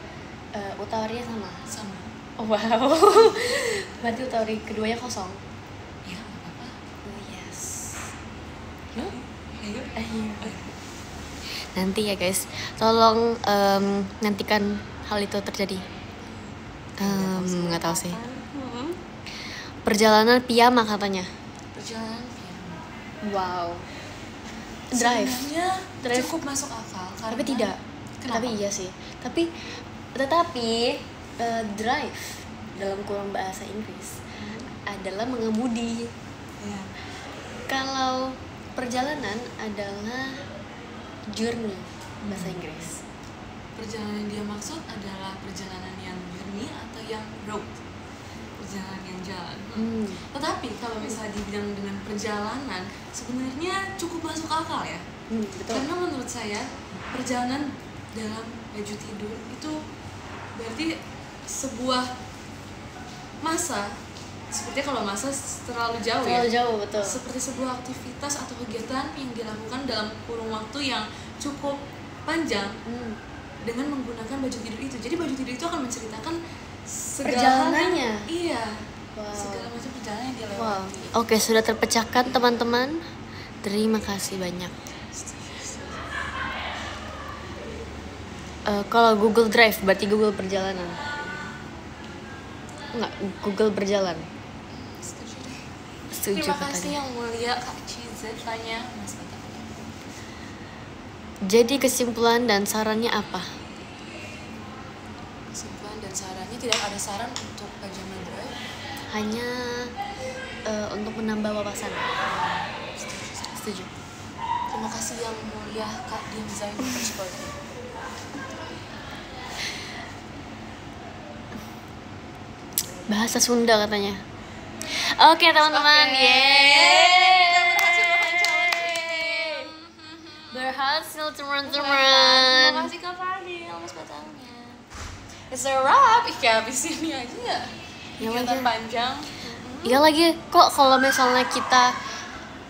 [SPEAKER 2] Utawarinya
[SPEAKER 1] sama.
[SPEAKER 2] Oh, wow. Berarti utawari keduanya kosong.
[SPEAKER 1] Ya, nggak apa-apa.
[SPEAKER 2] Oh, yes.
[SPEAKER 1] Ayo.
[SPEAKER 2] Nanti ya guys, tolong nantikan hal itu terjadi. Nggak tahu sih. Perjalanan piyama katanya.
[SPEAKER 1] Perjalanan piyama.
[SPEAKER 2] Wow. Drive
[SPEAKER 1] cukup masuk akal.
[SPEAKER 2] Tapi tidak.
[SPEAKER 1] Kenapa?
[SPEAKER 2] Tapi iya sih. Tetapi drive dalam kurung bahasa Inggris adalah mengemudi.
[SPEAKER 1] Ya.
[SPEAKER 2] Kalau perjalanan adalah journey bahasa Inggris.
[SPEAKER 1] Perjalanan yang dia maksud adalah perjalanan yang journey atau yang road, perjalanan yang jalan. Tetapi kalau misalnya dibilang dengan perjalanan, sebenarnya cukup masuk akal ya.
[SPEAKER 2] Betul.
[SPEAKER 1] Karena menurut saya perjalanan dalam baju tidur itu berarti sebuah masa. Sepertinya kalau masa terlalu jauh ya.
[SPEAKER 2] Terlalu jauh, betul.
[SPEAKER 1] Seperti sebuah aktivitas atau kegiatan yang dilakukan dalam kurun waktu yang cukup panjang dengan menggunakan baju tidur itu. Jadi baju tidur itu akan menceritakan segala
[SPEAKER 2] perjalanannya.
[SPEAKER 1] Iya.
[SPEAKER 2] Wow.
[SPEAKER 1] Segala macam perjalanan yang dia lewati.
[SPEAKER 2] Wow. Oke, sudah terpecahkan teman-teman. Terima kasih banyak. Kalau Google Drive berarti Google perjalanan. Enggak, Google berjalan. Setuju
[SPEAKER 1] Terima
[SPEAKER 2] katanya.
[SPEAKER 1] kasih yang mulia Kak Cize tanya Mas Batang.
[SPEAKER 2] Jadi kesimpulan dan sarannya apa?
[SPEAKER 1] Kesimpulan dan sarannya tidak ada saran untuk pajama drive.
[SPEAKER 2] Hanya untuk menambah wawasan. Setuju.
[SPEAKER 1] Terima kasih yang mulia Kak Dim Zain Persport.
[SPEAKER 2] Bahasa Sunda katanya. Oke teman-teman, berhasil teman-teman.
[SPEAKER 1] Terima kasih Kak Fadil, Mas Batangnya. It's a wrap. Habis ini aja ya. Kegiatan panjang.
[SPEAKER 2] Iya lagi, kok kalau misalnya kita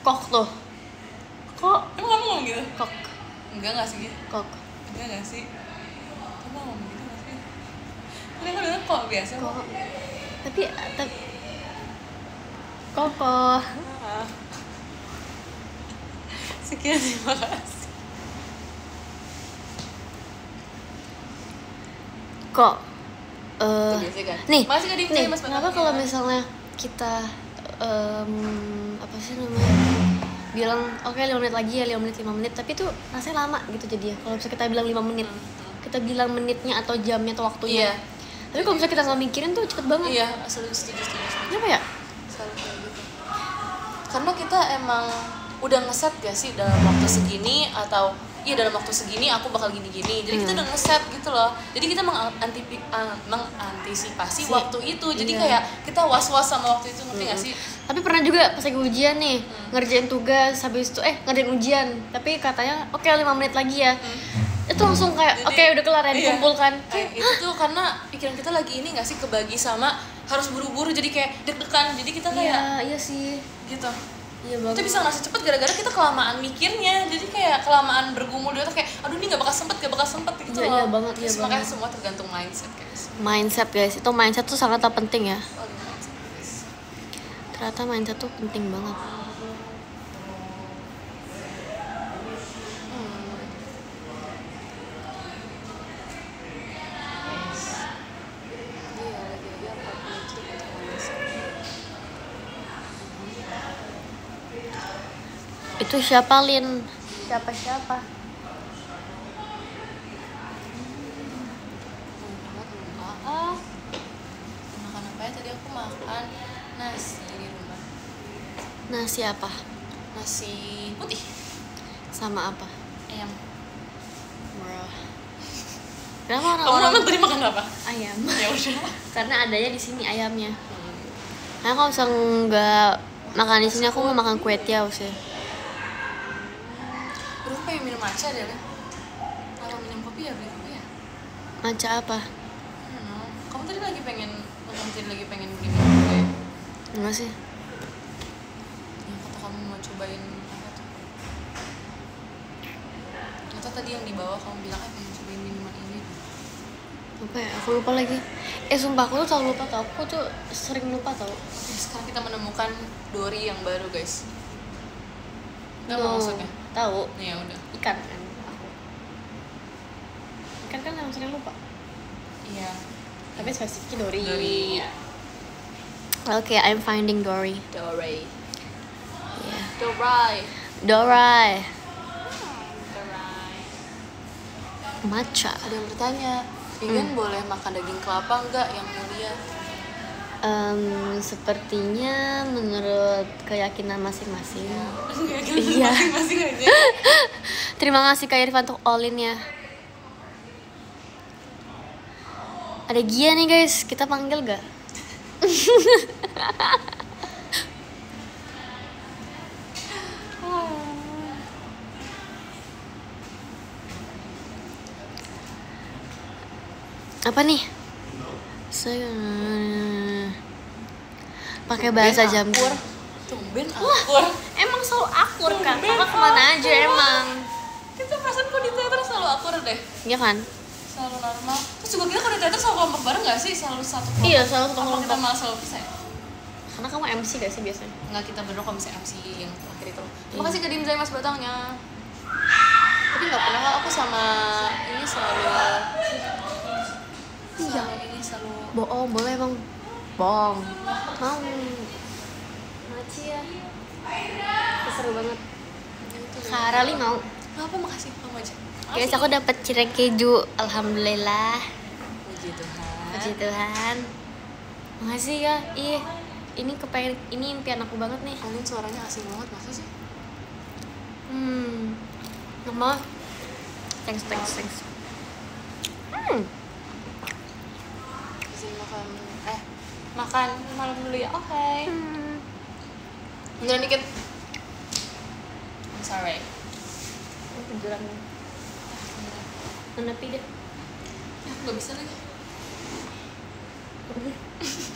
[SPEAKER 2] kok
[SPEAKER 1] Emang kamu ngomong gitu?
[SPEAKER 2] kok
[SPEAKER 1] Enggak sih?
[SPEAKER 2] kok
[SPEAKER 1] Enggak gak sih? Kamu ngomong gitu gak sih? Kadang bilang kok biasa
[SPEAKER 2] kok tapi kokoh.
[SPEAKER 1] Sekian, terima kasih.
[SPEAKER 2] Kok nih,
[SPEAKER 1] Makasih Kak Dim Zain, Mas
[SPEAKER 2] kenapa
[SPEAKER 1] Batangnya.
[SPEAKER 2] kalau misalnya kita apa sih namanya, bilang oke 5 menit lagi ya, 5 menit, tapi tuh rasanya lama gitu jadi ya. Kalau misalnya kita bilang 5 menit, kita bilang menitnya atau jamnya atau waktunya.
[SPEAKER 1] Iya.
[SPEAKER 2] Tapi kalau misalnya kita nggak mikirin tuh cepet banget.
[SPEAKER 1] Iya, setuju.
[SPEAKER 2] Kenapa ya?
[SPEAKER 1] Selalu kayak gitu. Karena kita emang udah ngeset gak sih dalam waktu segini, atau iya dalam waktu segini aku bakal gini-gini. Jadi kita udah ngeset gitu loh. Jadi kita mengantisipasi waktu itu. Jadi kayak kita was-was sama waktu itu, ngerti gak sih?
[SPEAKER 2] Tapi pernah juga pas lagi ujian nih, ngerjain tugas, habis itu ngerjain ujian, tapi katanya oke 5 menit lagi ya. Itu langsung kayak oke udah kelar ya, dikumpulkan.
[SPEAKER 1] Itu tuh karena pikiran kita lagi ini gak sih kebagi sama harus buru-buru, jadi kayak deg-degan. Jadi kita kayak
[SPEAKER 2] iya sih.
[SPEAKER 1] gitu.
[SPEAKER 2] Iya banget.
[SPEAKER 1] Itu bisa ngasih cepet gara-gara kita kelamaan mikirnya. Jadi kayak kelamaan bergumul di otak kayak aduh ini gak bakal sempet gitu
[SPEAKER 2] Iya,
[SPEAKER 1] loh.
[SPEAKER 2] iya banget, iya
[SPEAKER 1] Terus
[SPEAKER 2] banget.
[SPEAKER 1] makanya semua tergantung mindset guys.
[SPEAKER 2] Mindset guys, itu mindset tuh sangat penting ya.
[SPEAKER 1] Mindset guys.
[SPEAKER 2] Ternyata mindset tuh penting banget. Itu siapa, Lin? Siapa?
[SPEAKER 1] Makan apa ya? Tadi aku makan nasi di rumah.
[SPEAKER 2] Nasi apa?
[SPEAKER 1] Nasi putih
[SPEAKER 2] Sama apa?
[SPEAKER 1] ayam.
[SPEAKER 2] Murah. Kenapa
[SPEAKER 1] Kamu
[SPEAKER 2] orang-orang
[SPEAKER 1] tadi makan apa?
[SPEAKER 2] ayam?
[SPEAKER 1] Ya udah.
[SPEAKER 2] Karena adanya di sini ayamnya. Nah, kalau misalnya nggak makan di sini, aku mau makan kue tiaw sih.
[SPEAKER 1] Aduh, aku pengen minum matcha deh, Len. Kalau minum kopi ya beli kopi ya.
[SPEAKER 2] Matcha apa?
[SPEAKER 1] Kamu tadi lagi pengen beli minum kopi ya?
[SPEAKER 2] Enggak sih.
[SPEAKER 1] Ya, kata kamu mau cobain apa tuh? Atau tadi yang di bawah kamu bilang pengen cobain minuman ini.
[SPEAKER 2] Apa ya? Aku lupa lagi. Sumpah aku tuh selalu lupa tau. Aku tuh sering lupa tau.
[SPEAKER 1] Oke, sekarang kita menemukan Dory yang baru, guys. Nggak mau maksudnya?
[SPEAKER 2] Tahu.
[SPEAKER 1] Ya udah.
[SPEAKER 2] Ikan kan aku. Ikan kan yang sering lupa.
[SPEAKER 1] Iya.
[SPEAKER 2] Tapi spesifiknya Dory.
[SPEAKER 1] Dory.
[SPEAKER 2] Oke, I'm finding Dory.
[SPEAKER 1] Dory.
[SPEAKER 2] Yeah.
[SPEAKER 1] Dory.
[SPEAKER 2] Dory.
[SPEAKER 1] Dory.
[SPEAKER 2] Matcha.
[SPEAKER 1] Ada yang bertanya, vegan boleh makan daging kelapa enggak yang mulia?
[SPEAKER 2] Sepertinya menurut keyakinan masing-masing.
[SPEAKER 1] Iya. Masing-masing aja.
[SPEAKER 2] Terima kasih Kak Irfan untuk all-in ya. Ada Gia nih guys, kita panggil gak? Apa nih? Saya pakai bahasa Jambi.
[SPEAKER 1] Tumben akur.
[SPEAKER 2] Emang selalu akur kan? Kakak kemana aja emang?
[SPEAKER 1] Kita perasaan kok di teater selalu akur deh.
[SPEAKER 2] Iya kan?
[SPEAKER 1] Selalu normal. Terus juga kita kalau di teater selalu kelompok bareng gak sih? Selalu satu kelompok.
[SPEAKER 2] Iya, selalu satu
[SPEAKER 1] Apa
[SPEAKER 2] kelompok.
[SPEAKER 1] kita malah selalu pisah ya?
[SPEAKER 2] Karena kamu MC gak sih biasanya?
[SPEAKER 1] Enggak, kita berdua kalau misalnya MC yang terakhir itu. Terima
[SPEAKER 2] Iya.
[SPEAKER 1] kasih ke Dimzai Mas Batangnya. Tapi nggak pernah kok aku sama ini selalu
[SPEAKER 2] Bohong, boleh bang. Bohong. Mau. Maci ya. Seru banget. Kak Rali mau.
[SPEAKER 1] Apa, makasih kamu aja.
[SPEAKER 2] Guys, aku dapat cireng keju. Alhamdulillah.
[SPEAKER 1] Puji Tuhan.
[SPEAKER 2] Puji Tuhan. Makasih ya. Ih, ini kepengen, ini impian aku banget nih.
[SPEAKER 1] Alin suaranya asing banget, masa sih?
[SPEAKER 2] Nggak mau. Thanks.
[SPEAKER 1] Kesini makan malam dulu ya. Oke. Munduran dikit. I'm sorry.
[SPEAKER 2] Kejuran. Menepi deh.
[SPEAKER 1] Ya, nggak bisa lagi.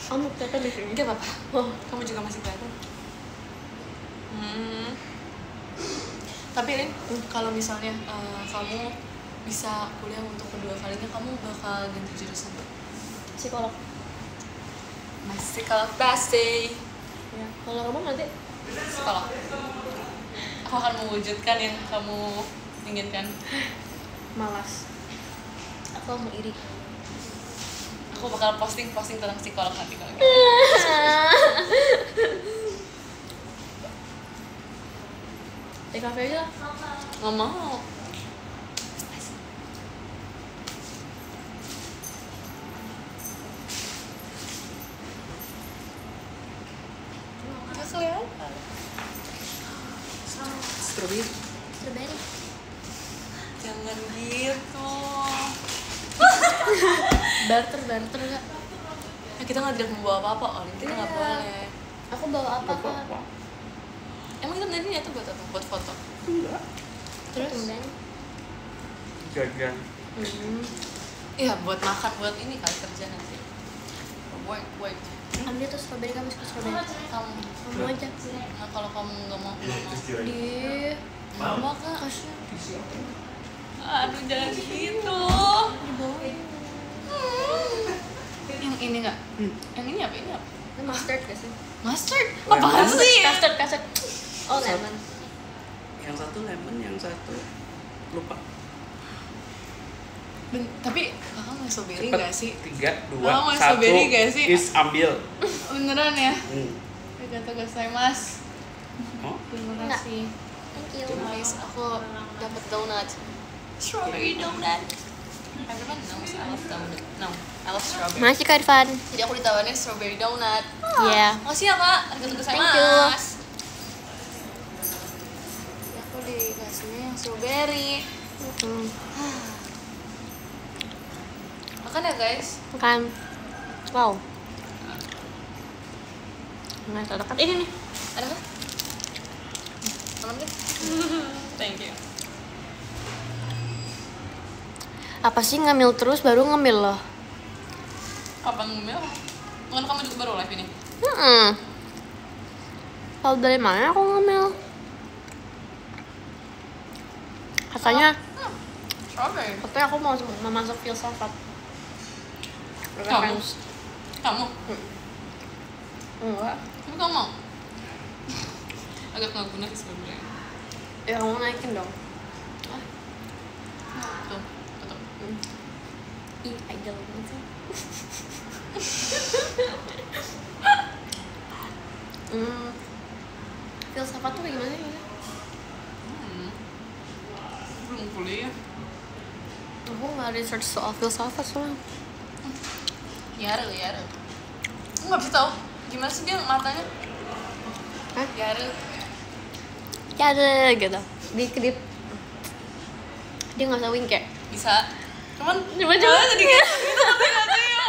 [SPEAKER 2] Kamu kelihatan di sini.
[SPEAKER 1] Gak apa-apa.
[SPEAKER 2] Oh,
[SPEAKER 1] Kamu juga masih kelihatan. Tapi Lin, kalau misalnya kamu bisa kuliah untuk kedua kalinya, kamu bakal ganti jurusan?
[SPEAKER 2] psikolog.
[SPEAKER 1] Masih kalau pasti
[SPEAKER 2] Ya, kalau kamu nanti
[SPEAKER 1] psikolog. Aku akan mewujudkan yang kamu inginkan.
[SPEAKER 2] malas. Aku mau iri.
[SPEAKER 1] Aku bakal posting tentang psikolog nanti kalau gitu.
[SPEAKER 2] Di kafe aja lah.
[SPEAKER 1] Nggak mau. Nggak kelihatan. Strawberry. Jangan gitu.
[SPEAKER 2] Barter enggak?
[SPEAKER 1] Nah, kita nggak tidak membawa apa-apa, Olin. Kita nggak boleh.
[SPEAKER 2] Aku bawa apa kak?
[SPEAKER 1] Emang kita tadi niatnya buat apa? Buat foto?
[SPEAKER 3] Enggak.
[SPEAKER 2] Terus?
[SPEAKER 3] Jajan.
[SPEAKER 1] Iya, buat makan, buat ini kali kerja nanti. Work.
[SPEAKER 2] Ambil tuh strawberry, kamu suka strawberry? Kamu aja.
[SPEAKER 1] Nah, kalau kamu nggak mau,
[SPEAKER 2] Di
[SPEAKER 1] mama kak.
[SPEAKER 2] kasih.
[SPEAKER 1] Aduh, jangan gitu. Yang ini nggak? Yang ini apa? Ini apa?
[SPEAKER 2] Itu mustard gak sih?
[SPEAKER 1] Mustard?
[SPEAKER 3] Lemon.
[SPEAKER 1] Apaan sih?
[SPEAKER 2] Custard. Oh, lemon.
[SPEAKER 3] Yang satu lemon, yang satu lupa.
[SPEAKER 1] Tapi kakak mau strawberry
[SPEAKER 3] Cepet.
[SPEAKER 1] nggak sih?
[SPEAKER 3] 3, 2,
[SPEAKER 1] Kakak mau
[SPEAKER 3] 1.
[SPEAKER 1] strawberry nggak sih?
[SPEAKER 3] Is ambil.
[SPEAKER 1] Beneran ya?
[SPEAKER 3] Hmm.
[SPEAKER 1] Arigatou gozaimasu.
[SPEAKER 3] Oh,
[SPEAKER 1] Terima
[SPEAKER 2] Nggak.
[SPEAKER 1] kasih.
[SPEAKER 2] Thank you. Guys, aku dapat donut.
[SPEAKER 1] Strawberry donut. Everyone knows I love donut. No, I love strawberry.
[SPEAKER 2] Makasih Kak Irfan.
[SPEAKER 1] Jadi aku ditawarin strawberry donut.
[SPEAKER 2] Iya.
[SPEAKER 1] Makasih ya kak. Arigatou
[SPEAKER 2] Thank you.
[SPEAKER 1] gozaimasu. Aku dikasihnya yang strawberry. Makan ya guys.
[SPEAKER 2] Makan. Wow. Nggak ada kan? Ini nih.
[SPEAKER 1] Ada kah? Makan deh. Thank you.
[SPEAKER 2] Apa sih ngemil terus baru ngemil loh?
[SPEAKER 1] Kapan ngemil? Bukan kamu juga baru live ini?
[SPEAKER 2] Tahu dari mana aku ngemil? Katanya,
[SPEAKER 1] Strawberry.
[SPEAKER 2] katanya aku mau masuk filsafat.
[SPEAKER 1] Kamu? Kamu?
[SPEAKER 2] Enggak.
[SPEAKER 1] Tapi kamu mau? Agak nggak guna sih sebenarnya.
[SPEAKER 2] Ya kamu naikin dong.
[SPEAKER 1] Tuh, tutup.
[SPEAKER 2] Ih, idol banget sih. Filsafat tuh kayak gimana sih?
[SPEAKER 1] Belum kuliah.
[SPEAKER 2] Aku nggak research soal filsafat soalnya.
[SPEAKER 1] Yara. Aku nggak bisa tahu gimana sih dia matanya.
[SPEAKER 2] Hah?
[SPEAKER 1] Yara.
[SPEAKER 2] Ya ada gitu. Di kedip. Dia nggak usah wink ya?
[SPEAKER 1] Bisa. Cuman
[SPEAKER 2] Coba.
[SPEAKER 1] jadi kayak gitu hati-hati ya.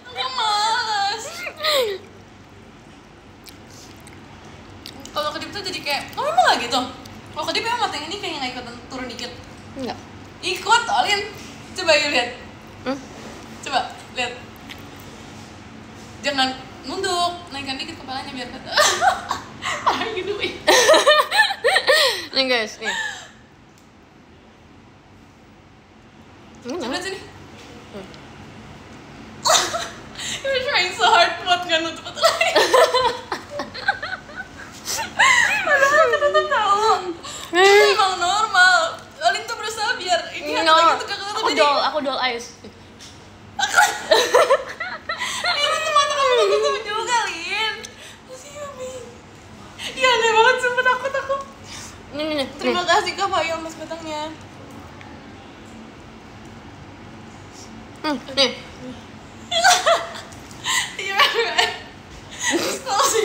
[SPEAKER 1] Aku malas. Kalau kedip tuh jadi kayak, oh emang nggak gitu? Kalau kedip emang mata ini kayak nggak ikutan turun dikit.
[SPEAKER 2] Enggak.
[SPEAKER 1] Ikut, Olin. Coba yuk lihat. Coba lihat. Jangan nunduk, naikkan dikit kepalanya biar kata. Parah gitu nih.
[SPEAKER 2] Nih guys, nih.
[SPEAKER 1] Coba lihat sini. You're trying so hard buat nggak nutup mata lagi. Padahal kita tuh tahu. Itu emang normal. Olin tuh berusaha biar ini ada lagi tuh kakak tuh jadi.
[SPEAKER 2] Aku doll eyes.
[SPEAKER 1] Ini tuh mata kamu tutup juga, Lin. Masih Yumi. Iya aneh banget sumpah takut aku.
[SPEAKER 2] Nih.
[SPEAKER 1] Terima kasih Kak Pak Mas batangnya.
[SPEAKER 2] Nih.
[SPEAKER 1] Iya. Kalau sih.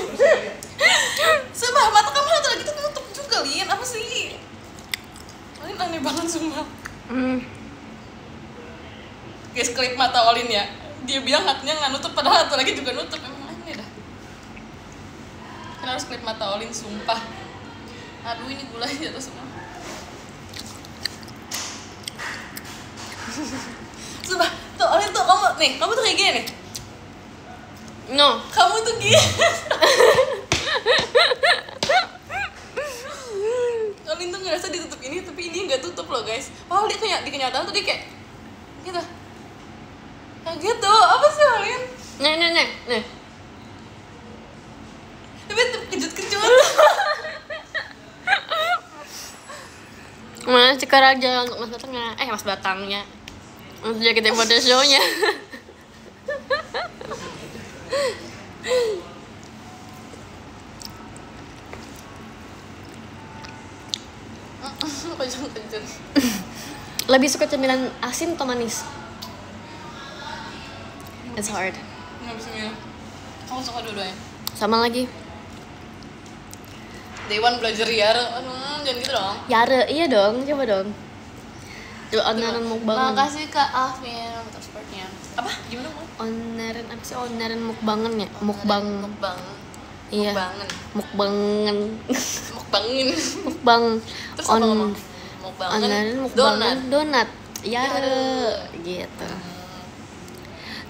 [SPEAKER 1] Sumpah mata kamu satu lagi tuh tutup juga, Lin. Apa sih? Olin aneh banget sumpah. Guys, klip mata Olin ya. Dia bilang hatinya nggak nutup, padahal satu lagi juga nutup. Emang aneh dah. Kan harus klip mata Olin, sumpah. Aduh, ini gula jatuh semua. Sumpah, tuh Olin tuh kamu tuh kayak gini nih.
[SPEAKER 2] No.
[SPEAKER 1] Kamu tuh gini. Olin tuh ngerasa ditutup ini, tapi ini nggak tutup loh guys. Padahal dia kayak di kenyataan tuh dia kayak gitu. Kayak gitu, apa sih Olin?
[SPEAKER 2] Nih.
[SPEAKER 1] Tapi kejut-kejut.
[SPEAKER 2] Mana cekar aja untuk mas batangnya. Mas batangnya. Untuk jaket yang pada show-nya.
[SPEAKER 1] Kejut-kejut.
[SPEAKER 2] Lebih suka cemilan asin atau manis? It's hard.
[SPEAKER 1] Nggak bisa milih. Aku suka dua-duanya.
[SPEAKER 2] Sama lagi.
[SPEAKER 1] Dewan belajar Yara. Jangan gitu dong.
[SPEAKER 2] Yara, iya dong, coba dong. Coba onaran mukbangan.
[SPEAKER 1] Makasih Kak Alvin untuk supportnya. Apa? Gimana mau?
[SPEAKER 2] Onaran apa sih onaran mukbangan ya? Mukbang. Iya.
[SPEAKER 1] Mukbangan.
[SPEAKER 2] Mukbangin.
[SPEAKER 1] Mukbangin.
[SPEAKER 2] Mukbang.
[SPEAKER 1] Terus apa ngomong? Mukbangan.
[SPEAKER 2] Onaran mukbangan donat. Yara. Gitu.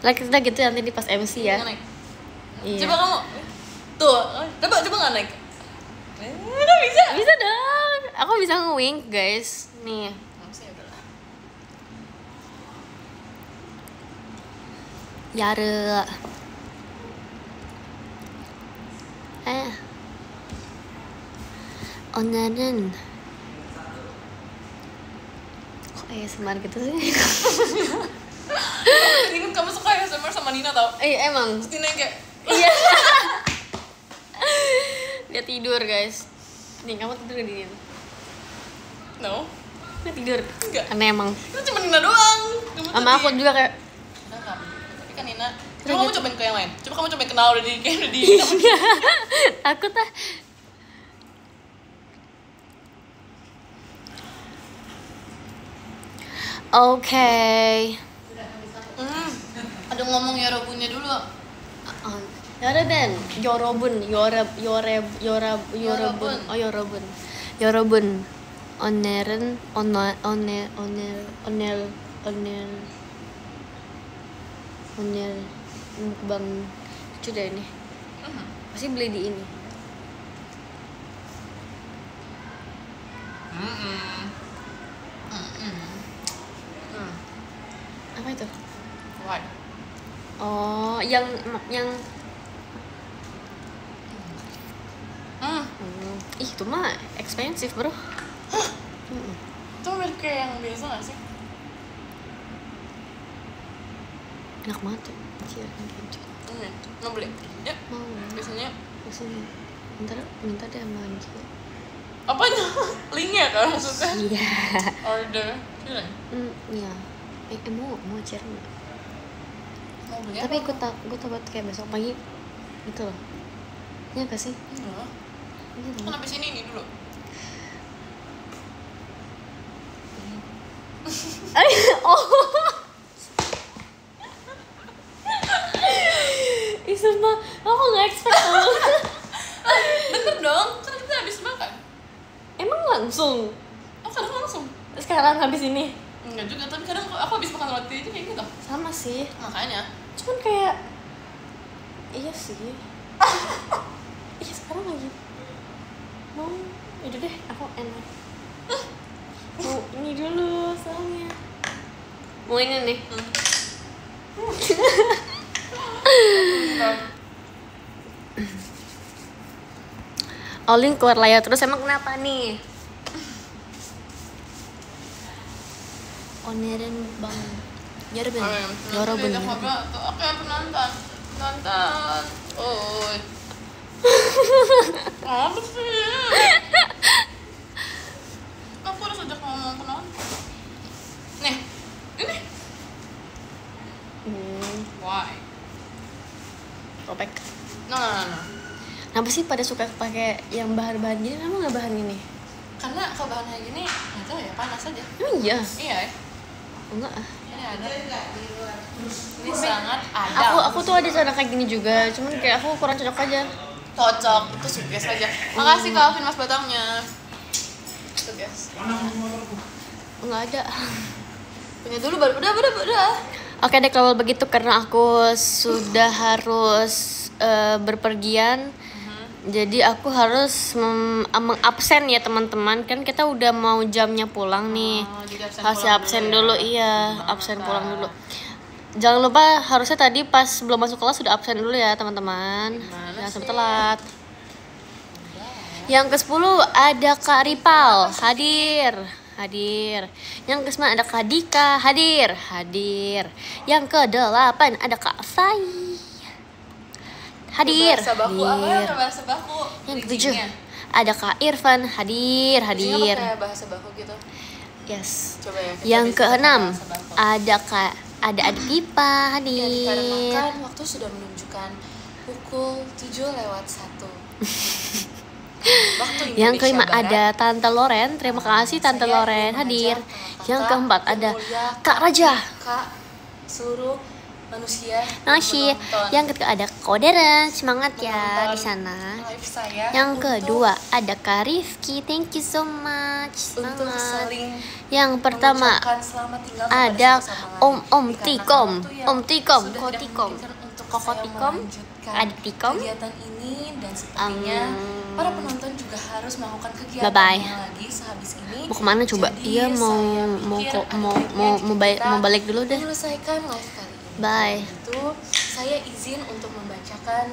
[SPEAKER 2] Lah kita gitu nanti di pas MC ya.
[SPEAKER 1] Naik.
[SPEAKER 2] Iya.
[SPEAKER 1] Coba kamu. Tuh, coba nggak naik. Nggak bisa.
[SPEAKER 2] Bisa dong. Aku bisa nge-wink, guys. Nih.
[SPEAKER 1] Nggak bisa ya udahlah.
[SPEAKER 2] Yara. Onaran. Kok ASMR gitu sih?
[SPEAKER 1] Ingat kamu suka ASMR sama Nina tau?
[SPEAKER 2] Emang.
[SPEAKER 1] Terus Nina yang kayak
[SPEAKER 2] Iya. Dia tidur, guys. Nih, kamu tidur gak dingin?
[SPEAKER 1] No.
[SPEAKER 2] Nggak tidur?
[SPEAKER 1] Enggak.
[SPEAKER 2] Aneh emang.
[SPEAKER 1] Itu cuma Nina doang. Kamu
[SPEAKER 2] Sama aku juga kayak
[SPEAKER 1] Enggak. Tapi kan Nina.
[SPEAKER 2] Terus
[SPEAKER 1] Coba kamu
[SPEAKER 2] gitu.
[SPEAKER 1] cobain ke yang lain. Coba kamu cobain kenal udah di kayak udah di.
[SPEAKER 2] takut ah. Oke.
[SPEAKER 1] Ada ngomong Yorobunnya dulu.
[SPEAKER 2] Yorobun, Yorobun. Oh Yorobun. Yorobun. Oneren, onel mukbang lucu deh ini. Pasti beli di ini. Apa itu?
[SPEAKER 1] What?
[SPEAKER 2] Oh, yang ih itu mah expensive bro.
[SPEAKER 1] Itu mirip kayak yang biasa gak sih?
[SPEAKER 2] Enak banget tuh. Cier, gitu.
[SPEAKER 1] Mau beli? Ya.
[SPEAKER 2] Mau
[SPEAKER 1] Biasanya
[SPEAKER 2] kesini. Minta deh sama Anji.
[SPEAKER 1] apanya? Linknya kan maksudnya?
[SPEAKER 2] Iya.
[SPEAKER 1] Order. Iya.
[SPEAKER 2] Iya. Mau cier nggak?
[SPEAKER 1] Mau beli
[SPEAKER 2] Tapi
[SPEAKER 1] apa?
[SPEAKER 2] gue takut kayak besok pagi gitu loh. Iya gak sih?
[SPEAKER 1] Enggak.
[SPEAKER 2] Iya
[SPEAKER 1] Kan
[SPEAKER 2] loh.
[SPEAKER 1] habis ini dulu.
[SPEAKER 2] Oh. Ih sumpah, aku gak expect loh.
[SPEAKER 1] Bener dong, kan kita habis makan.
[SPEAKER 2] Emang langsung?
[SPEAKER 1] Oh kadang langsung.
[SPEAKER 2] Sekarang habis ini?
[SPEAKER 1] Enggak juga, tapi kadang aku habis makan roti aja kayak gitu.
[SPEAKER 2] Sama sih.
[SPEAKER 1] Makanya.
[SPEAKER 2] Cuman kayak iya sih. Iya sekarang lagi mau itu deh aku enak mau ini dulu soalnya mau ini nih. Olin keluar layar terus emang kenapa nih? Oneren bang Yorobun. Yorobun.
[SPEAKER 1] Oke, penonton. Penonton. Oh. Apa sih? Aku harus ajak ngomong penonton. Nih, ini. Why?
[SPEAKER 2] Kopek.
[SPEAKER 1] No.
[SPEAKER 2] Kenapa sih pada suka pakai yang bahan-bahan gini? Kamu nggak bahan gini?
[SPEAKER 1] Karena kalau bahan kayak gini, nggak tahu ya, panas aja.
[SPEAKER 2] Emang iya?
[SPEAKER 1] Iya ya.
[SPEAKER 2] Enggak ah.
[SPEAKER 1] Ini ada. Ini sangat ada.
[SPEAKER 2] Aku tuh ada celana kayak gini juga, cuman kayak aku kurang cocok aja.
[SPEAKER 1] Cocok, itu sukses aja. Makasih Kak Alvin Mas Batangnya. Sukses.
[SPEAKER 2] Enggak ada.
[SPEAKER 1] Punya dulu baru udah.
[SPEAKER 2] Oke deh kalau begitu karena aku sudah harus berpergian. Jadi aku harus mengabsen ya teman-teman. Kan kita udah mau jamnya pulang nih. Harus absen dulu, iya, absen pulang dulu. Jangan lupa harusnya tadi pas belum masuk kelas sudah absen dulu ya teman-teman. Jangan sampai telat. Yang ke-10 ada Kak Ripal, hadir. Yang ke-9 ada Kak Dika, hadir. Yang ke-8 ada Kak Fai. Hadir.
[SPEAKER 1] Bahasa baku.
[SPEAKER 2] Yang ke-7 ada Kak Irfan, hadir.
[SPEAKER 1] Kayak bahasa baku gitu.
[SPEAKER 2] Yes.
[SPEAKER 1] Coba ya.
[SPEAKER 2] Yang ke-6 ada Adik Pipa, hadir.
[SPEAKER 1] Dikarenakan waktu sudah menunjukkan pukul 7:01. Waktu
[SPEAKER 2] Yang
[SPEAKER 1] Indonesia
[SPEAKER 2] kelima
[SPEAKER 1] Barat.
[SPEAKER 2] ada Tante Loren, terima kasih Tante
[SPEAKER 1] Saya
[SPEAKER 2] Loren
[SPEAKER 1] ingin
[SPEAKER 2] hadir.
[SPEAKER 1] mengajak
[SPEAKER 2] Yang
[SPEAKER 1] kakak,
[SPEAKER 2] keempat
[SPEAKER 1] yang
[SPEAKER 2] ada
[SPEAKER 1] mulia,
[SPEAKER 2] Kak Raja.
[SPEAKER 1] Kak seluruh manusia
[SPEAKER 2] Nasi.
[SPEAKER 1] menonton.
[SPEAKER 2] Yang ketiga ada Koderen, semangat ya
[SPEAKER 1] Menonton
[SPEAKER 2] di sana.
[SPEAKER 1] live saya
[SPEAKER 2] Yang
[SPEAKER 1] untuk-
[SPEAKER 2] kedua ada Kak Rifki, thank you so much.
[SPEAKER 1] untuk
[SPEAKER 2] Semangat.
[SPEAKER 1] saling
[SPEAKER 2] Yang pertama
[SPEAKER 1] mengucapkan selamat tinggal kepada
[SPEAKER 2] ada
[SPEAKER 1] satu sama
[SPEAKER 2] Om
[SPEAKER 1] lain. Dikarenakan
[SPEAKER 2] Tikom,
[SPEAKER 1] waktu yang
[SPEAKER 2] Om Tikom,
[SPEAKER 1] sudah
[SPEAKER 2] Ko
[SPEAKER 1] tidak
[SPEAKER 2] Tikom,
[SPEAKER 1] memungkinkan untuk
[SPEAKER 2] Koko
[SPEAKER 1] saya
[SPEAKER 2] Tikom,
[SPEAKER 1] melanjutkan
[SPEAKER 2] Adik Tikom.
[SPEAKER 1] kegiatan ini dan sepertinya para penonton juga harus melakukan kegiatan
[SPEAKER 2] Bye-bye.
[SPEAKER 1] lagi sehabis ini.
[SPEAKER 2] Mau kemana coba?
[SPEAKER 1] Jadi,
[SPEAKER 2] Iya mau
[SPEAKER 1] saya
[SPEAKER 2] mau
[SPEAKER 1] pikir
[SPEAKER 2] kok mau
[SPEAKER 1] akhirnya
[SPEAKER 2] mau
[SPEAKER 1] jika
[SPEAKER 2] mau balik
[SPEAKER 1] kita
[SPEAKER 2] mau balik dulu deh.
[SPEAKER 1] menyelesaikan live kali ini.
[SPEAKER 2] Bye.
[SPEAKER 1] Itu saya izin untuk membacakan